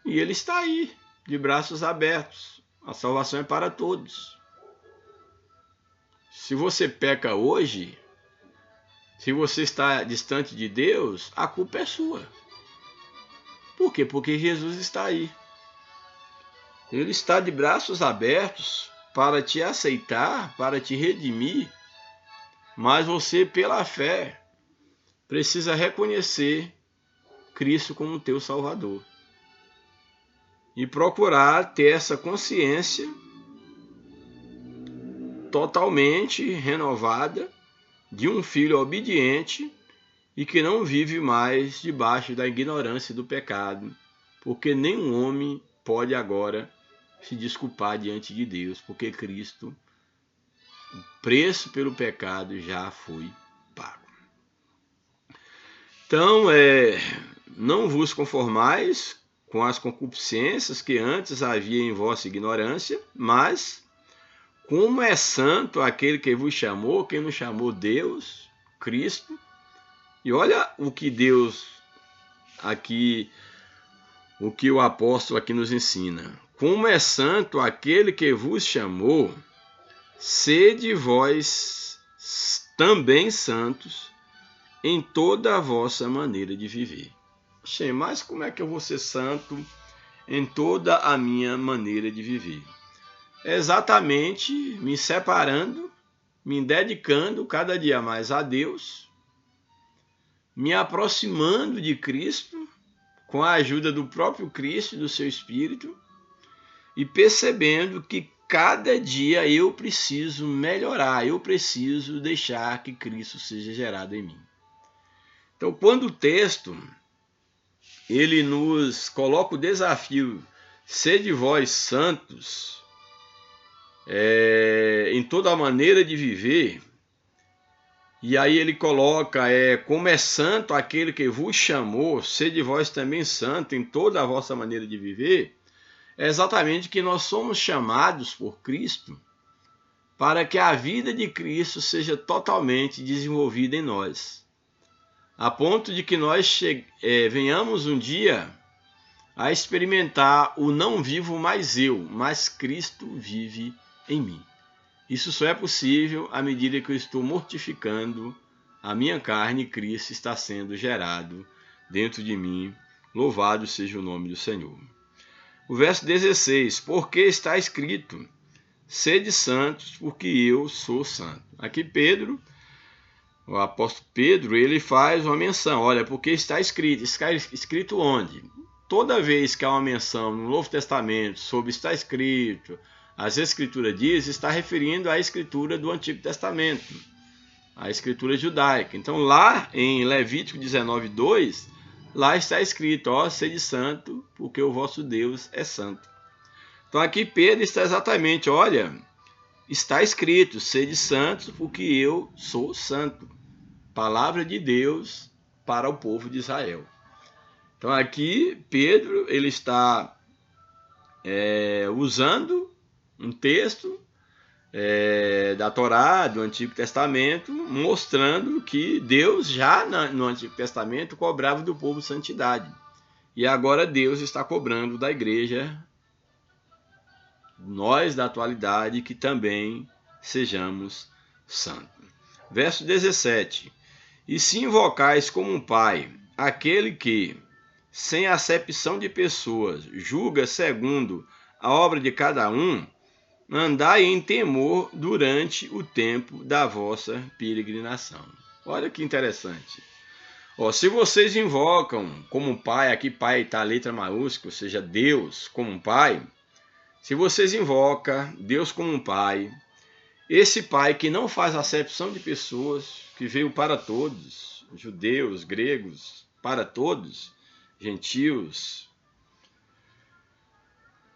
e ele está aí, de braços abertos. A salvação é para todos. Se você peca hoje, se você está distante de Deus, a culpa é sua. Por quê? Porque Jesus está aí. Ele está de braços abertos para te aceitar, para te redimir, mas você, pela fé, precisa reconhecer Cristo como teu Salvador e procurar ter essa consciência totalmente renovada de um filho obediente e que não vive mais debaixo da ignorância do pecado, porque nenhum homem pode agora se desculpar diante de Deus, porque Cristo, o preço pelo pecado já foi pago. Então, não vos conformais com as concupiscências que antes havia em vossa ignorância, mas como é santo aquele que vos chamou, quem nos chamou? Deus, Cristo. E olha o que Deus aqui, o que o apóstolo aqui nos ensina. Como é santo aquele que vos chamou, sede vós também santos em toda a vossa maneira de viver. Sim, mas como é que eu vou ser santo em toda a minha maneira de viver? Exatamente me separando, me dedicando cada dia mais a Deus, me aproximando de Cristo com a ajuda do próprio Cristo e do seu Espírito, e percebendo que cada dia eu preciso melhorar, eu preciso deixar que Cristo seja gerado em mim. Então, quando o texto ele nos coloca o desafio, sede vós santos, em toda a maneira de viver, e aí ele coloca, como é santo aquele que vos chamou, sede vós também santo em toda a vossa maneira de viver, é exatamente que nós somos chamados por Cristo para que a vida de Cristo seja totalmente desenvolvida em nós, a ponto de que nós venhamos um dia a experimentar o não vivo mais eu, mas Cristo vive em mim. Isso só é possível à medida que eu estou mortificando a minha carne e Cristo está sendo gerado dentro de mim. Louvado seja o nome do Senhor. O verso 16, porque está escrito, sede santos, porque eu sou santo. Aqui Pedro, o apóstolo Pedro, ele faz uma menção, olha, porque está escrito. Está escrito onde? Toda vez que há uma menção no Novo Testamento sobre está escrito, as Escrituras diz, está referindo à Escritura do Antigo Testamento, a Escritura judaica. Então lá em Levítico 19:2, lá está escrito, sede santo, porque o vosso Deus é santo. Então aqui Pedro está exatamente, olha, está escrito, sede santos, porque eu sou santo. Palavra de Deus para o povo de Israel. Então aqui Pedro ele está usando um texto da Torá, do Antigo Testamento, mostrando que Deus já no Antigo Testamento cobrava do povo santidade. E agora Deus está cobrando da igreja, nós da atualidade, que também sejamos santos. Verso 17. E se invocais como um pai, aquele que, sem acepção de pessoas, julga segundo a obra de cada um, andai em temor durante o tempo da vossa peregrinação. Olha que interessante. Se vocês invocam como um pai, aqui pai está a letra maiúscula, ou seja, Deus como um pai, se vocês invocam Deus como um pai, esse pai que não faz acepção de pessoas, que veio para todos, judeus, gregos, para todos, gentios.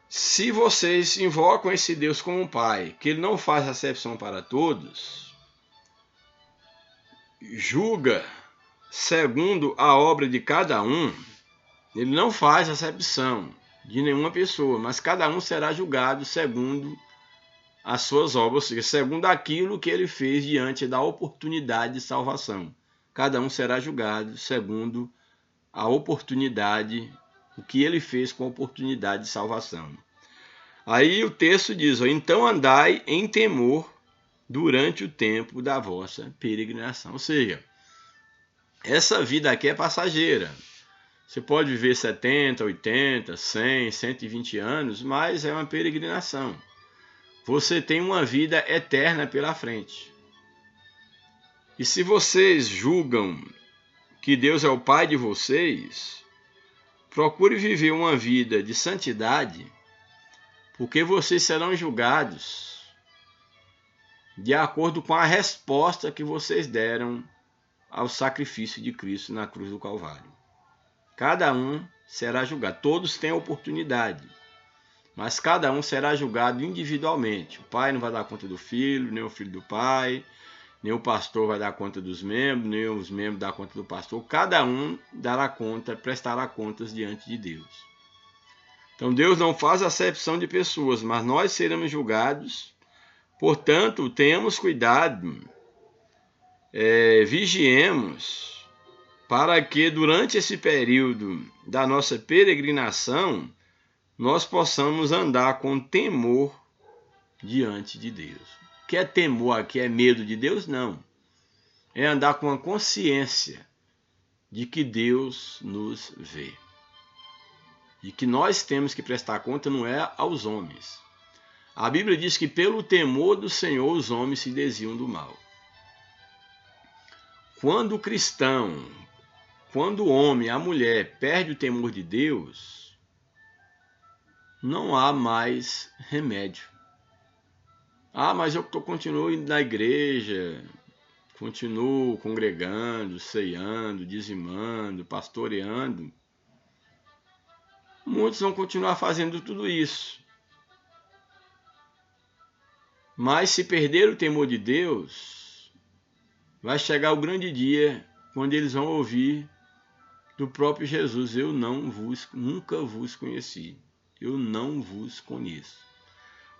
Se vocês invocam esse Deus como um pai, que ele não faz acepção para todos, julga segundo a obra de cada um, ele não faz acepção de nenhuma pessoa, mas cada um será julgado segundo as suas obras, ou seja, segundo aquilo que ele fez diante da oportunidade de salvação. Cada um será julgado segundo a oportunidade, o que ele fez com a oportunidade de salvação. Aí o texto diz, então andai em temor durante o tempo da vossa peregrinação. Ou seja, essa vida aqui é passageira. Você pode viver 70, 80, 100, 120 anos, mas é uma peregrinação. Você tem uma vida eterna pela frente. E se vocês julgam que Deus é o Pai de vocês, procure viver uma vida de santidade, porque vocês serão julgados de acordo com a resposta que vocês deram ao sacrifício de Cristo na cruz do Calvário. Cada um será julgado. Todos têm oportunidade, mas cada um será julgado individualmente. O pai não vai dar conta do filho, nem o filho do pai, nem o pastor vai dar conta dos membros, nem os membros dar conta do pastor. Cada um dará conta, prestará contas diante de Deus. Então Deus não faz acepção de pessoas, mas nós seremos julgados. Portanto, tenhamos cuidado, vigiemos, para que durante esse período da nossa peregrinação, nós possamos andar com temor diante de Deus. O que é temor aqui? É medo de Deus? Não. É andar com a consciência de que Deus nos vê. E que nós temos que prestar conta não é aos homens. A Bíblia diz que pelo temor do Senhor os homens se desviam do mal. Quando o cristão quando o homem, a mulher, perde o temor de Deus, não há mais remédio. Mas eu continuo indo na igreja, continuo congregando, ceando, dizimando, pastoreando. Muitos vão continuar fazendo tudo isso. Mas se perder o temor de Deus, vai chegar o grande dia quando eles vão ouvir do próprio Jesus: eu nunca vos conheci, eu não vos conheço.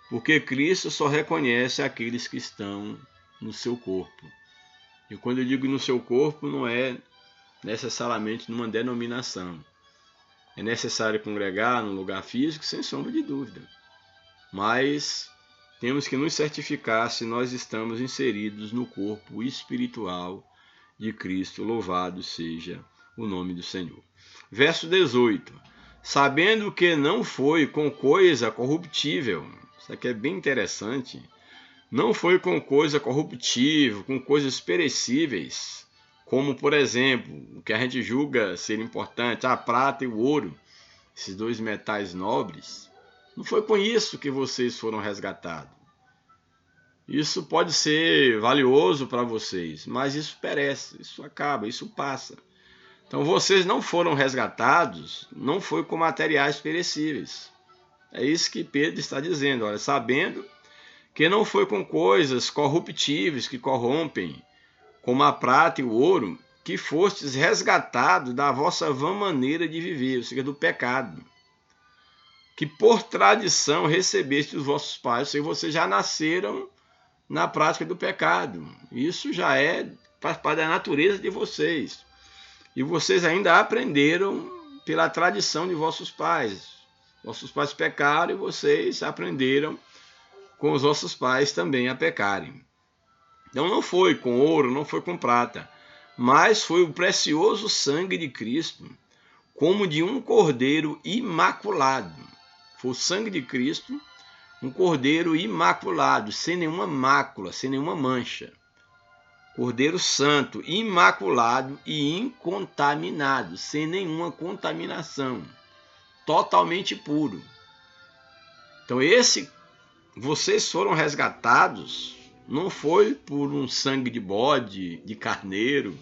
Porque Cristo só reconhece aqueles que estão no seu corpo. E quando eu digo no seu corpo, não é necessariamente numa denominação. É necessário congregar num lugar físico, sem sombra de dúvida. Mas temos que nos certificar se nós estamos inseridos no corpo espiritual de Cristo. Louvado seja o nome do Senhor. Verso 18. Sabendo que não foi com coisa corruptível. Isso aqui é bem interessante. Não foi com coisa corruptível, com coisas perecíveis, como, por exemplo, o que a gente julga ser importante, a prata e o ouro, esses dois metais nobres. Não foi com isso que vocês foram resgatados. Isso pode ser valioso para vocês, mas isso perece, isso acaba, isso passa. Então vocês não foram resgatados, não foi com materiais perecíveis. É isso que Pedro está dizendo, olha, sabendo que não foi com coisas corruptíveis que corrompem, como a prata e o ouro, que fostes resgatados da vossa vã maneira de viver, ou seja, do pecado, que por tradição recebeste os vossos pais, ou seja, vocês já nasceram na prática do pecado. Isso já faz parte da natureza de vocês. E vocês ainda aprenderam pela tradição de vossos pais. Vossos pais pecaram e vocês aprenderam com os vossos pais também a pecarem. Então não foi com ouro, não foi com prata, mas foi o precioso sangue de Cristo, como de um cordeiro imaculado. Foi o sangue de Cristo, um cordeiro imaculado, sem nenhuma mácula, sem nenhuma mancha. Cordeiro santo, imaculado e incontaminado, sem nenhuma contaminação, totalmente puro. Então vocês foram resgatados, não foi por um sangue de bode, de carneiro,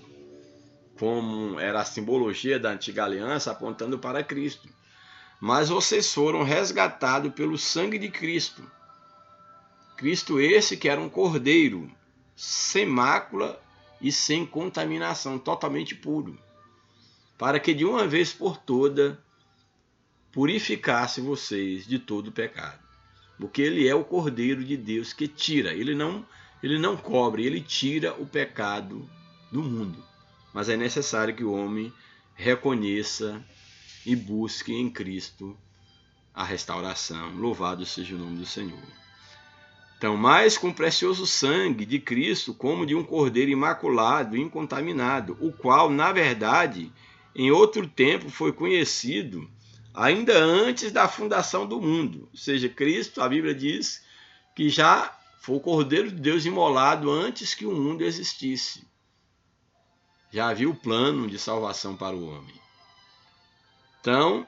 como era a simbologia da antiga aliança apontando para Cristo, mas vocês foram resgatados pelo sangue de Cristo. Cristo esse que era um cordeiro, sem mácula e sem contaminação, totalmente puro, para que de uma vez por toda purificasse vocês de todo o pecado. Porque ele é o Cordeiro de Deus que tira, ele não cobre, ele tira o pecado do mundo. Mas é necessário que o homem reconheça e busque em Cristo a restauração. Louvado seja o nome do Senhor. Então, mais com o precioso sangue de Cristo, como de um cordeiro imaculado, incontaminado, o qual, na verdade, em outro tempo foi conhecido ainda antes da fundação do mundo. Ou seja, Cristo, a Bíblia diz que já foi o Cordeiro de Deus imolado antes que o mundo existisse. Já havia o plano de salvação para o homem. Então,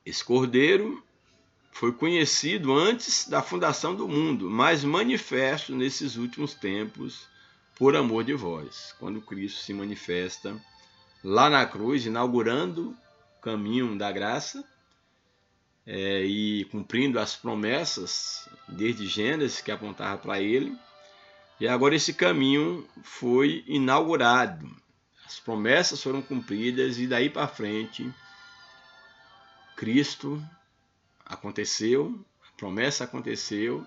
esse Cordeiro foi conhecido antes da fundação do mundo, mas manifesto nesses últimos tempos por amor de vós. Quando Cristo se manifesta lá na cruz, inaugurando o caminho da graça e cumprindo as promessas desde Gênesis que apontava para ele. E agora esse caminho foi inaugurado. As promessas foram cumpridas e daí para frente Cristo aconteceu, a promessa aconteceu,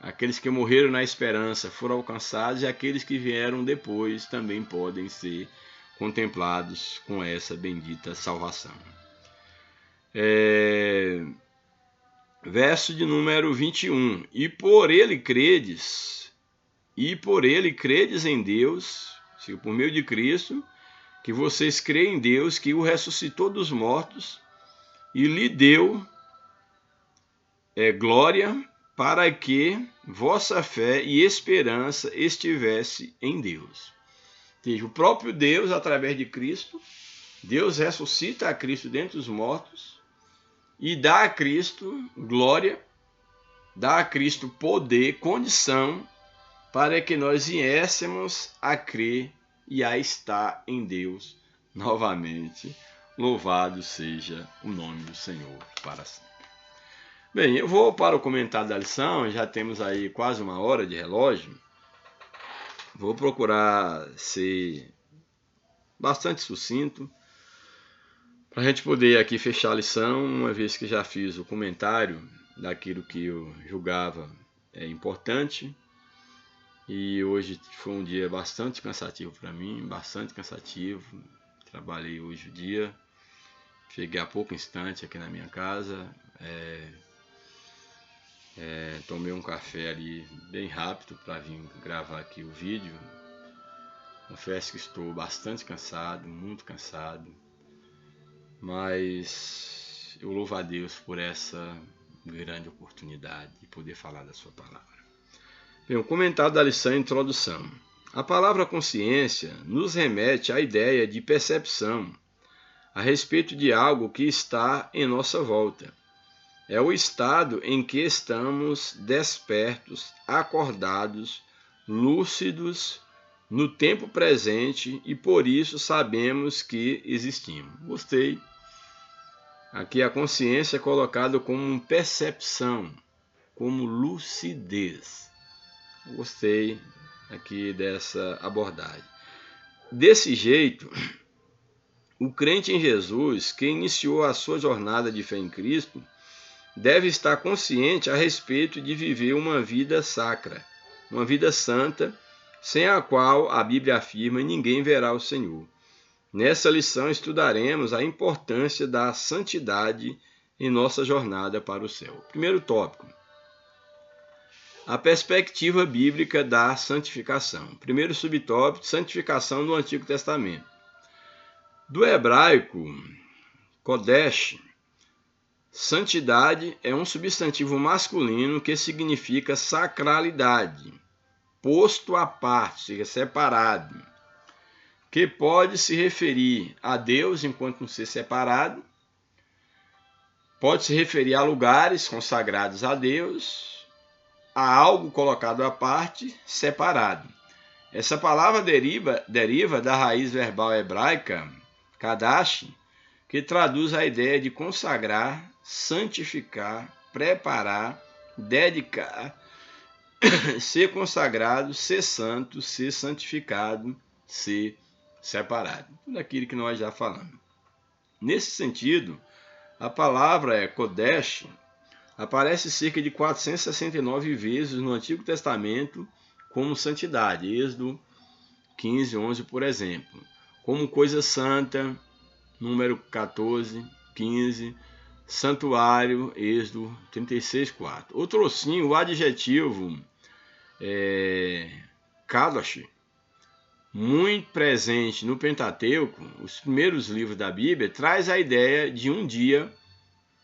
aqueles que morreram na esperança foram alcançados e aqueles que vieram depois também podem ser contemplados com essa bendita salvação. Verso de número 21. E por ele credes em Deus, por meio de Cristo, que vocês creem em Deus, que o ressuscitou dos mortos e lhe deu glória, para que vossa fé e esperança estivesse em Deus. seja, o próprio Deus, através de Cristo, Deus ressuscita a Cristo dentre os mortos e dá a Cristo glória, dá a Cristo poder, condição, para que nós viéssemos a crer e a estar em Deus novamente. Louvado seja o nome do Senhor para sempre. Bem, eu vou para o comentário da lição, já temos aí quase 1 hora de relógio. Vou procurar ser bastante sucinto, para a gente poder aqui fechar a lição, uma vez que já fiz o comentário daquilo que eu julgava importante. E hoje foi um dia bastante cansativo para mim, bastante cansativo. Trabalhei hoje o dia, cheguei há pouco instante aqui na minha casa, tomei um café ali bem rápido para vir gravar aqui o vídeo. Confesso que estou bastante cansado, muito cansado, mas eu louvo a Deus por essa grande oportunidade de poder falar da sua palavra. Bem, o comentário da lição Introdução. A palavra consciência nos remete à ideia de percepção a respeito de algo que está em nossa volta. É o estado em que estamos despertos, acordados, lúcidos, no tempo presente e por isso sabemos que existimos. Gostei. Aqui a consciência é colocada como percepção, como lucidez. Gostei aqui dessa abordagem. Desse jeito, o crente em Jesus, que iniciou a sua jornada de fé em Cristo, deve estar consciente a respeito de viver uma vida sacra, uma vida santa, sem a qual a Bíblia afirma ninguém verá o Senhor. Nessa lição estudaremos a importância da santidade em nossa jornada para o céu. Primeiro tópico. A perspectiva bíblica da santificação. Primeiro subtópico, santificação no Antigo Testamento. Do hebraico, kodesh, santidade é um substantivo masculino que significa sacralidade, posto à parte, separado, que pode se referir a Deus enquanto um ser separado, pode se referir a lugares consagrados a Deus, a algo colocado à parte, separado. Essa palavra deriva da raiz verbal hebraica, kadash, que traduz a ideia de consagrar, santificar, preparar, dedicar, ser consagrado, ser santo, ser santificado, ser separado. Tudo aquilo que nós já falamos. Nesse sentido, a palavra kodesh aparece cerca de 469 vezes no Antigo Testamento como santidade, Êxodo 15, 11, por exemplo. Como coisa santa, número 14, 15, santuário, Êxodo 36, 4. O trocinho, o adjetivo kadosh, muito presente no Pentateuco, os primeiros livros da Bíblia, traz a ideia de um dia,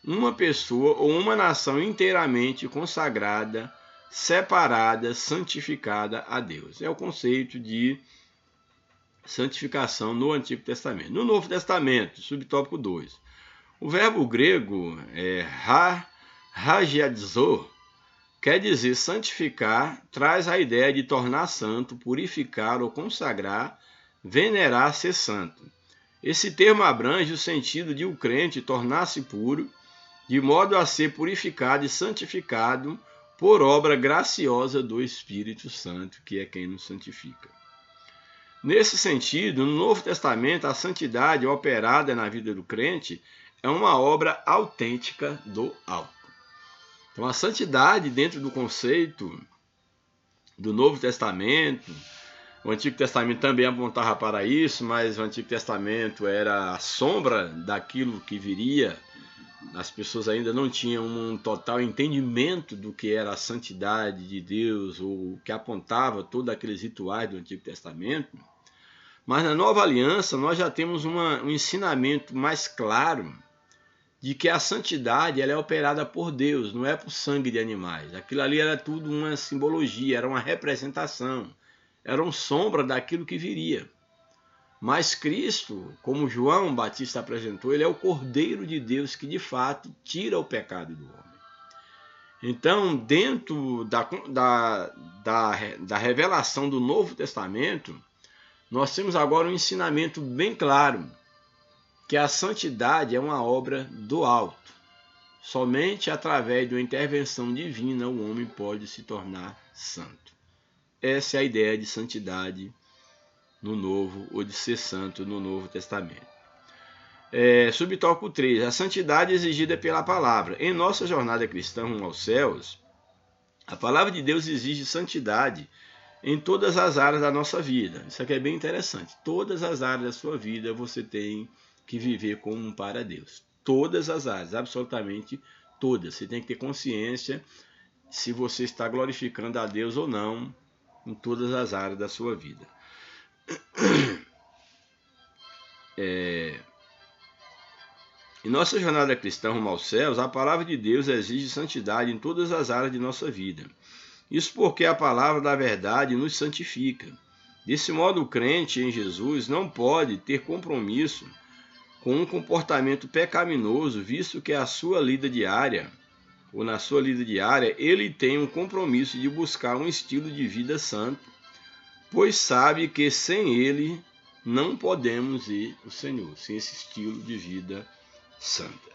uma pessoa ou uma nação inteiramente consagrada, separada, santificada a Deus. É o conceito de santificação no Antigo Testamento. No Novo Testamento, subtópico 2, o verbo grego hagiadzo, quer dizer santificar, traz a ideia de tornar santo, purificar ou consagrar, venerar, ser santo. Esse termo abrange o sentido de o crente tornar-se puro, de modo a ser purificado e santificado por obra graciosa do Espírito Santo, que é quem nos santifica. Nesse sentido, no Novo Testamento, a santidade operada na vida do crente é uma obra autêntica do alto. Então, a santidade dentro do conceito do Novo Testamento, o Antigo Testamento também apontava para isso, mas o Antigo Testamento era a sombra daquilo que viria. As pessoas ainda não tinham um total entendimento do que era a santidade de Deus, ou o que apontava todos aqueles rituais do Antigo Testamento. Mas na Nova Aliança nós já temos um ensinamento mais claro de que a santidade ela é operada por Deus, não é por sangue de animais. Aquilo ali era tudo uma simbologia, era uma representação, era uma sombra daquilo que viria. Mas Cristo, como João Batista apresentou, ele é o Cordeiro de Deus que de fato tira o pecado do homem. Então, dentro da revelação do Novo Testamento, nós temos agora um ensinamento bem claro, que a santidade é uma obra do alto. Somente através de uma intervenção divina o homem pode se tornar santo. Essa é a ideia de santidade no Novo, ou de ser santo no Novo Testamento. Subtópico 3. A santidade exigida pela palavra. Em nossa jornada cristã rumo aos céus, a palavra de Deus exige santidade em todas as áreas da nossa vida. Isso aqui é bem interessante. Todas as áreas da sua vida você tem que viver como para Deus. Todas as áreas, absolutamente todas. Você tem que ter consciência se você está glorificando a Deus ou não em todas as áreas da sua vida. Em nossa jornada cristã rumo aos céus, a palavra de Deus exige santidade em todas as áreas de nossa vida. Isso porque a palavra da verdade nos santifica. Desse modo, o crente em Jesus não pode ter compromisso com um comportamento pecaminoso, visto que na sua lida diária, ele tem um compromisso de buscar um estilo de vida santo, pois sabe que sem ele não podemos ir ao Senhor, sem esse estilo de vida santa.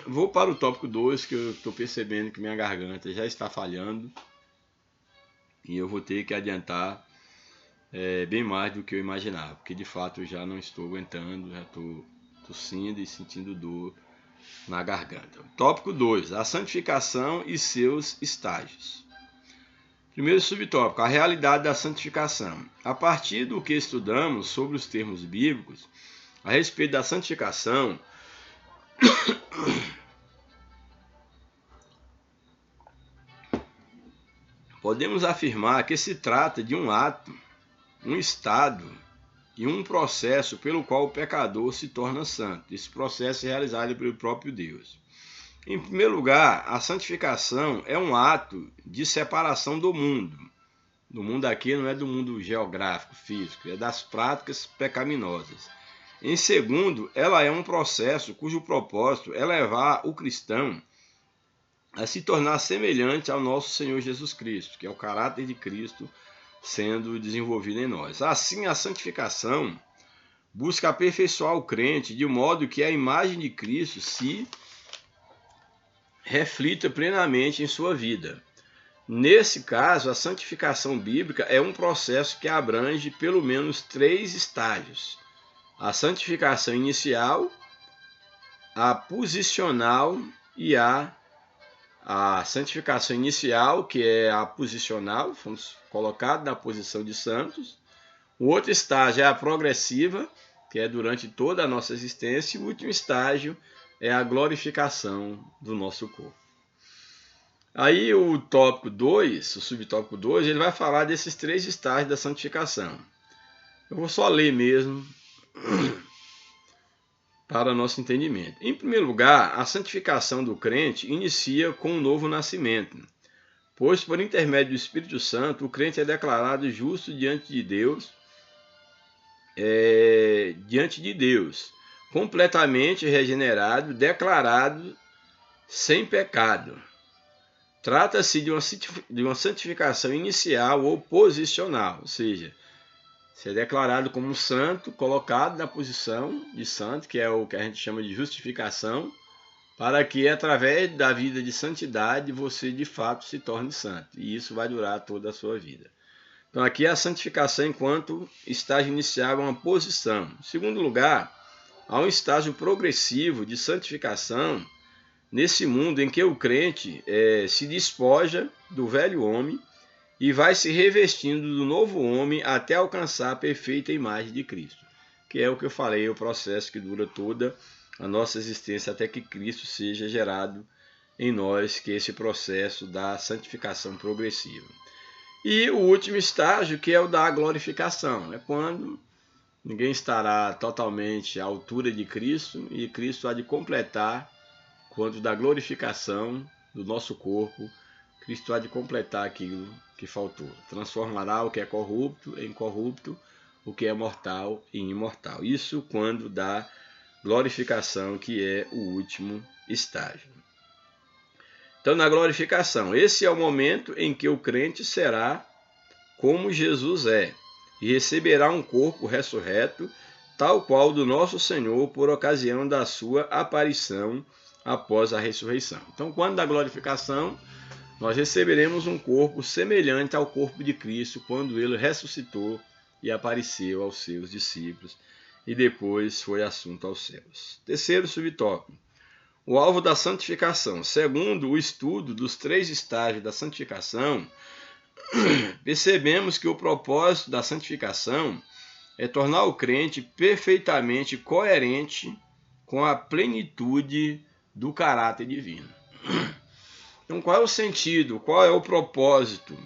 Vou para o tópico 2, que eu estou percebendo que minha garganta já está falhando e eu vou ter que adiantar bem mais do que eu imaginava, porque de fato eu já não estou aguentando, já estou tossindo e sentindo dor na garganta. Tópico 2, a santificação e seus estágios. Primeiro subtópico, a realidade da santificação. A partir do que estudamos sobre os termos bíblicos a respeito da santificação, podemos afirmar que se trata de um ato, um estado e um processo pelo qual o pecador se torna santo. Esse processo é realizado pelo próprio Deus. Em primeiro lugar, a santificação é um ato de separação do mundo. Do mundo aqui não é do mundo geográfico, físico, é das práticas pecaminosas. Em segundo, ela é um processo cujo propósito é levar o cristão a se tornar semelhante ao nosso Senhor Jesus Cristo, que é o caráter de Cristo sendo desenvolvido em nós. Assim, a santificação busca aperfeiçoar o crente de modo que a imagem de Cristo se reflita plenamente em sua vida. Nesse caso, a santificação bíblica é um processo que abrange pelo menos 3 estágios: a santificação inicial, a posicional e a santificação inicial, que é a posicional, fomos colocados na posição de santos. O outro estágio é a progressiva, que é durante toda a nossa existência. E o último estágio é a glorificação do nosso corpo. Aí o tópico 2, o subtópico 2, ele vai falar desses 3 estágios da santificação. Eu vou só ler mesmo para nosso entendimento. Em primeiro lugar, a santificação do crente inicia com um novo nascimento, pois por intermédio do Espírito Santo o crente é declarado justo diante de Deus, completamente regenerado, declarado sem pecado. Trata-se de uma santificação inicial ou posicional, ou seja, ser declarado como santo, colocado na posição de santo, que é o que a gente chama de justificação, para que através da vida de santidade você de fato se torne santo. E isso vai durar toda a sua vida. Então aqui a santificação enquanto estágio inicial é uma posição. Em segundo lugar, há um estágio progressivo de santificação nesse mundo em que o crente se despoja do velho homem e vai se revestindo do novo homem até alcançar a perfeita imagem de Cristo, que é o que eu falei, é o processo que dura toda a nossa existência até que Cristo seja gerado em nós, que é esse processo da santificação progressiva. E o último estágio, que é o da glorificação, é quando ninguém estará totalmente à altura de Cristo e Cristo há de completar, quanto da glorificação do nosso corpo, Cristo há de completar aquilo que faltou. Transformará o que é corrupto em incorrupto, o que é mortal e imortal. Isso quando dá glorificação, que é o último estágio. Então, na glorificação, esse é o momento em que o crente será como Jesus é e receberá um corpo ressurreto, tal qual do nosso Senhor, por ocasião da sua aparição após a ressurreição. Então, quando da glorificação, nós receberemos um corpo semelhante ao corpo de Cristo, quando ele ressuscitou e apareceu aos seus discípulos e depois foi assunto aos céus. Terceiro subtópico: o alvo da santificação. Segundo o estudo dos 3 estágios da santificação, percebemos que o propósito da santificação é tornar o crente perfeitamente coerente com a plenitude do caráter divino. Então, qual é o sentido, qual é o propósito,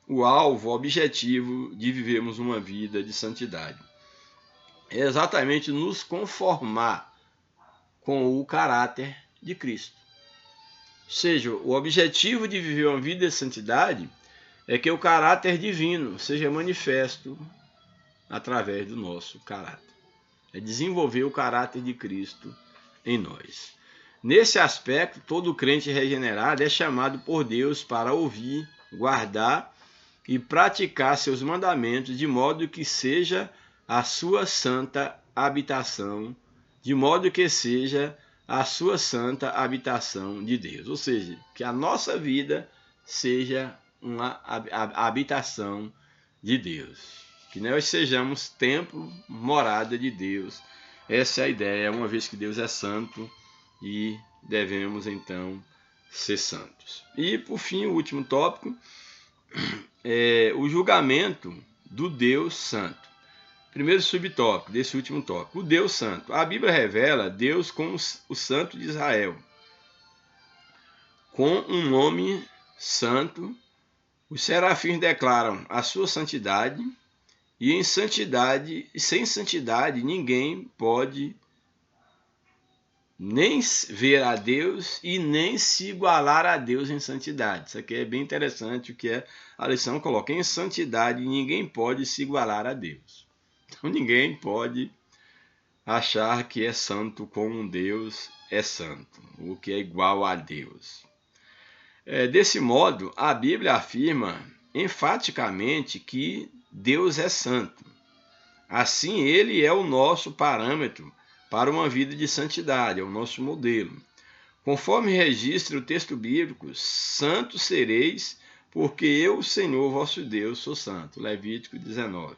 o alvo, o objetivo de vivermos uma vida de santidade? É exatamente nos conformar com o caráter de Cristo. Ou seja, o objetivo de viver uma vida de santidade é que o caráter divino seja manifesto através do nosso caráter. É desenvolver o caráter de Cristo em nós. Nesse aspecto, todo crente regenerado é chamado por Deus para ouvir, guardar e praticar seus mandamentos, de modo que seja a sua santa habitação, de Deus. Ou seja, que a nossa vida seja uma habitação de Deus. Que nós sejamos templo, morada de Deus. Essa é a ideia, uma vez que Deus é santo e devemos então ser santos. E por fim, o último tópico é o julgamento do Deus Santo. Primeiro subtópico desse último tópico, o Deus Santo. A Bíblia revela Deus como o Santo de Israel, com um nome santo. Os serafins declaram a sua santidade, e em santidade, sem santidade, ninguém pode nem ver a Deus e nem se igualar a Deus em santidade. Isso aqui é bem interessante, o que a lição coloca. Em santidade, ninguém pode se igualar a Deus. Então, ninguém pode achar que é santo como Deus é santo, o que é igual a Deus. Desse modo, a Bíblia afirma enfaticamente que Deus é santo. Assim, ele é o nosso parâmetro para uma vida de santidade, é o nosso modelo. Conforme registra o texto bíblico, santos sereis, porque eu, Senhor vosso Deus, sou santo. Levítico 19,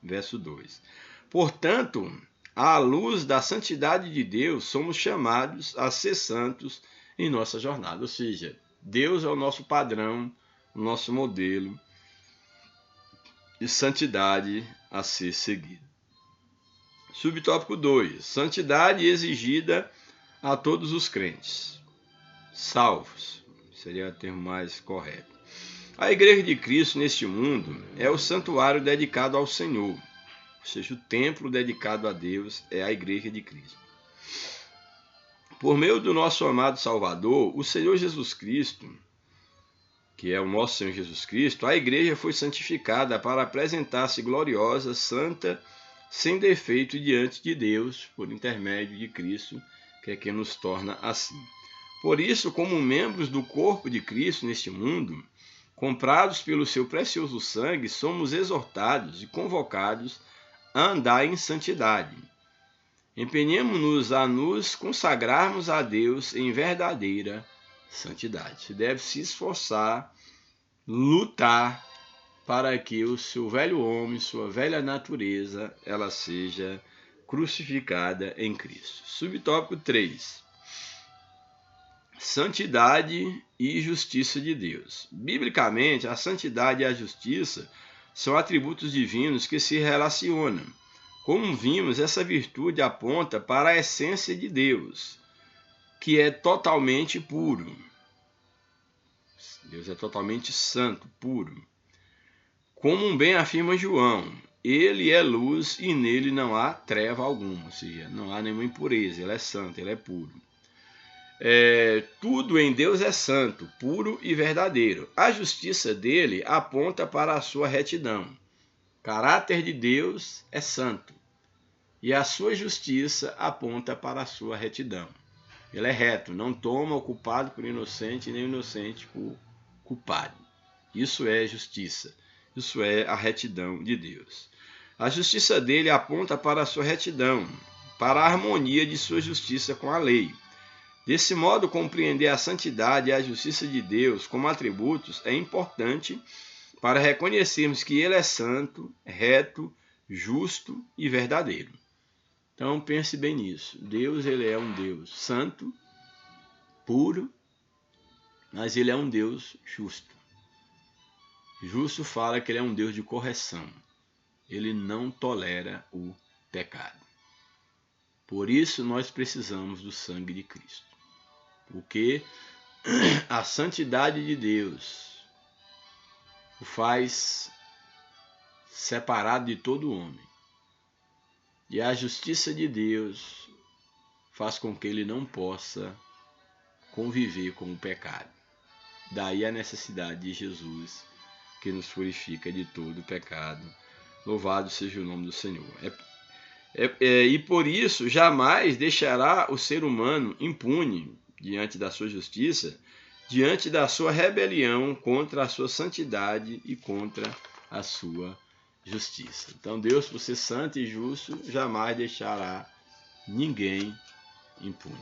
verso 2. Portanto, à luz da santidade de Deus, somos chamados a ser santos em nossa jornada. Ou seja, Deus é o nosso padrão, o nosso modelo de santidade a ser seguido. Subtópico 2. Santidade exigida a todos os crentes. Salvos, seria o termo mais correto. A Igreja de Cristo neste mundo é o santuário dedicado ao Senhor. Ou seja, o templo dedicado a Deus é a Igreja de Cristo. Por meio do nosso amado Salvador, o Senhor Jesus Cristo, que é o nosso Senhor Jesus Cristo, a Igreja foi santificada para apresentar-se gloriosa, santa, sem defeito diante de Deus, por intermédio de Cristo, que é quem nos torna assim. Por isso, como membros do corpo de Cristo neste mundo, comprados pelo seu precioso sangue, somos exortados e convocados a andar em santidade. Empenhemos-nos a nos consagrarmos a Deus em verdadeira santidade. Se deve se esforçar, lutar para que o seu velho homem, sua velha natureza, ela seja crucificada em Cristo. Subtópico 3. Santidade e justiça de Deus. Biblicamente, a santidade e a justiça são atributos divinos que se relacionam. Como vimos, essa virtude aponta para a essência de Deus, que é totalmente puro. Deus é totalmente santo, puro. Como bem afirma João, ele é luz e nele não há treva alguma, ou seja, não há nenhuma impureza, ele é santo, ele é puro. Tudo em Deus é santo, puro e verdadeiro. A justiça dele aponta para a sua retidão. caráter de Deus é santo e a sua justiça aponta para a sua retidão. Ele é reto, não toma o culpado por inocente, nem o inocente por culpado. Isso é justiça, isso é a retidão de Deus. A justiça dele aponta para a sua retidão, para a harmonia de sua justiça com a lei. Desse modo, compreender a santidade e a justiça de Deus como atributos é importante para reconhecermos que Ele é santo, reto, justo e verdadeiro. Então pense bem nisso. Deus, ele é um Deus santo, puro, mas ele é um Deus justo. Justo fala que ele é um Deus de correção. Ele não tolera o pecado. Por isso nós precisamos do sangue de Cristo. Porque a santidade de Deus o faz separado de todo homem. E a justiça de Deus faz com que ele não possa conviver com o pecado. Daí a necessidade de Jesus, que nos purifica de todo o pecado. Louvado seja o nome do Senhor. E por isso jamais deixará o ser humano impune diante da sua justiça, diante da sua rebelião contra a sua santidade e contra a sua justiça. Então Deus, por ser santo e justo, jamais deixará ninguém impune.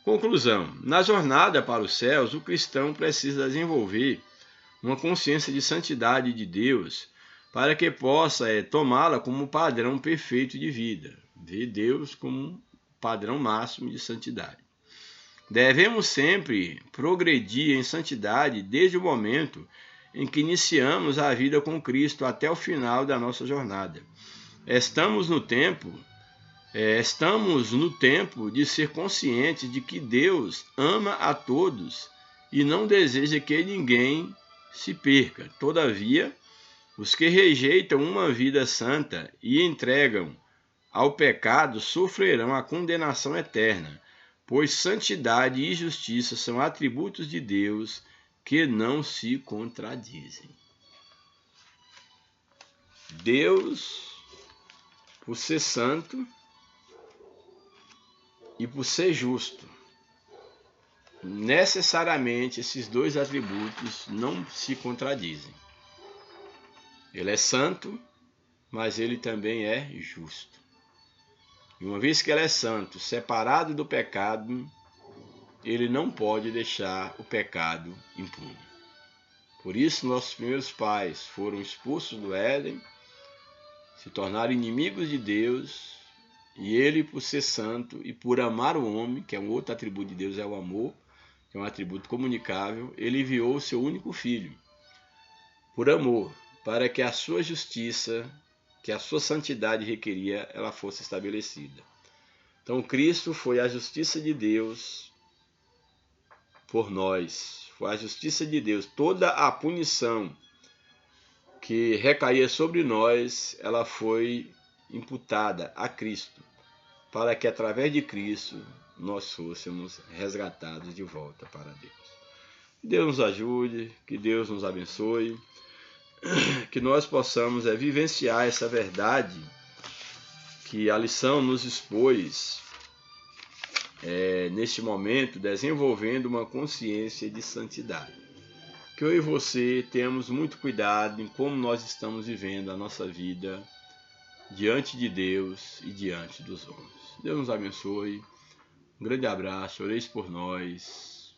Conclusão: na jornada para os céus, o cristão precisa desenvolver uma consciência de santidade de Deus para que possa tomá-la como padrão perfeito de vida, ver Deus como padrão máximo de santidade. Devemos sempre progredir em santidade desde o momento em que iniciamos a vida com Cristo até o final da nossa jornada. Estamos no tempo de ser conscientes de que Deus ama a todos e não deseja que ninguém se perca. Todavia, os que rejeitam uma vida santa e entregam ao pecado sofrerão a condenação eterna, pois santidade e justiça são atributos de Deus que não se contradizem. Deus, por ser santo e por ser justo, necessariamente esses dois atributos não se contradizem. Ele é santo, mas ele também é justo. E uma vez que ele é santo, separado do pecado, ele não pode deixar o pecado impune. Por isso, nossos primeiros pais foram expulsos do Éden, se tornaram inimigos de Deus, e ele, por ser santo e por amar o homem, que é um outro atributo de Deus, é o amor, que é um atributo comunicável, ele enviou o seu único filho, por amor, para que a sua justiça, que a sua santidade requeria, ela fosse estabelecida. Então Cristo foi a justiça de Deus por nós, foi a justiça de Deus. Toda a punição que recaía sobre nós, ela foi imputada a Cristo, para que através de Cristo nós fôssemos resgatados de volta para Deus. Que Deus nos ajude, que Deus nos abençoe, que nós possamos vivenciar essa verdade que a lição nos expôs neste momento, desenvolvendo uma consciência de santidade. Que eu e você tenhamos muito cuidado em como nós estamos vivendo a nossa vida diante de Deus e diante dos homens. Deus nos abençoe. Um grande abraço, oreis por nós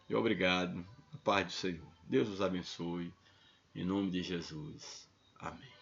e obrigado. A paz do Senhor. Deus nos abençoe. Em nome de Jesus. Amém.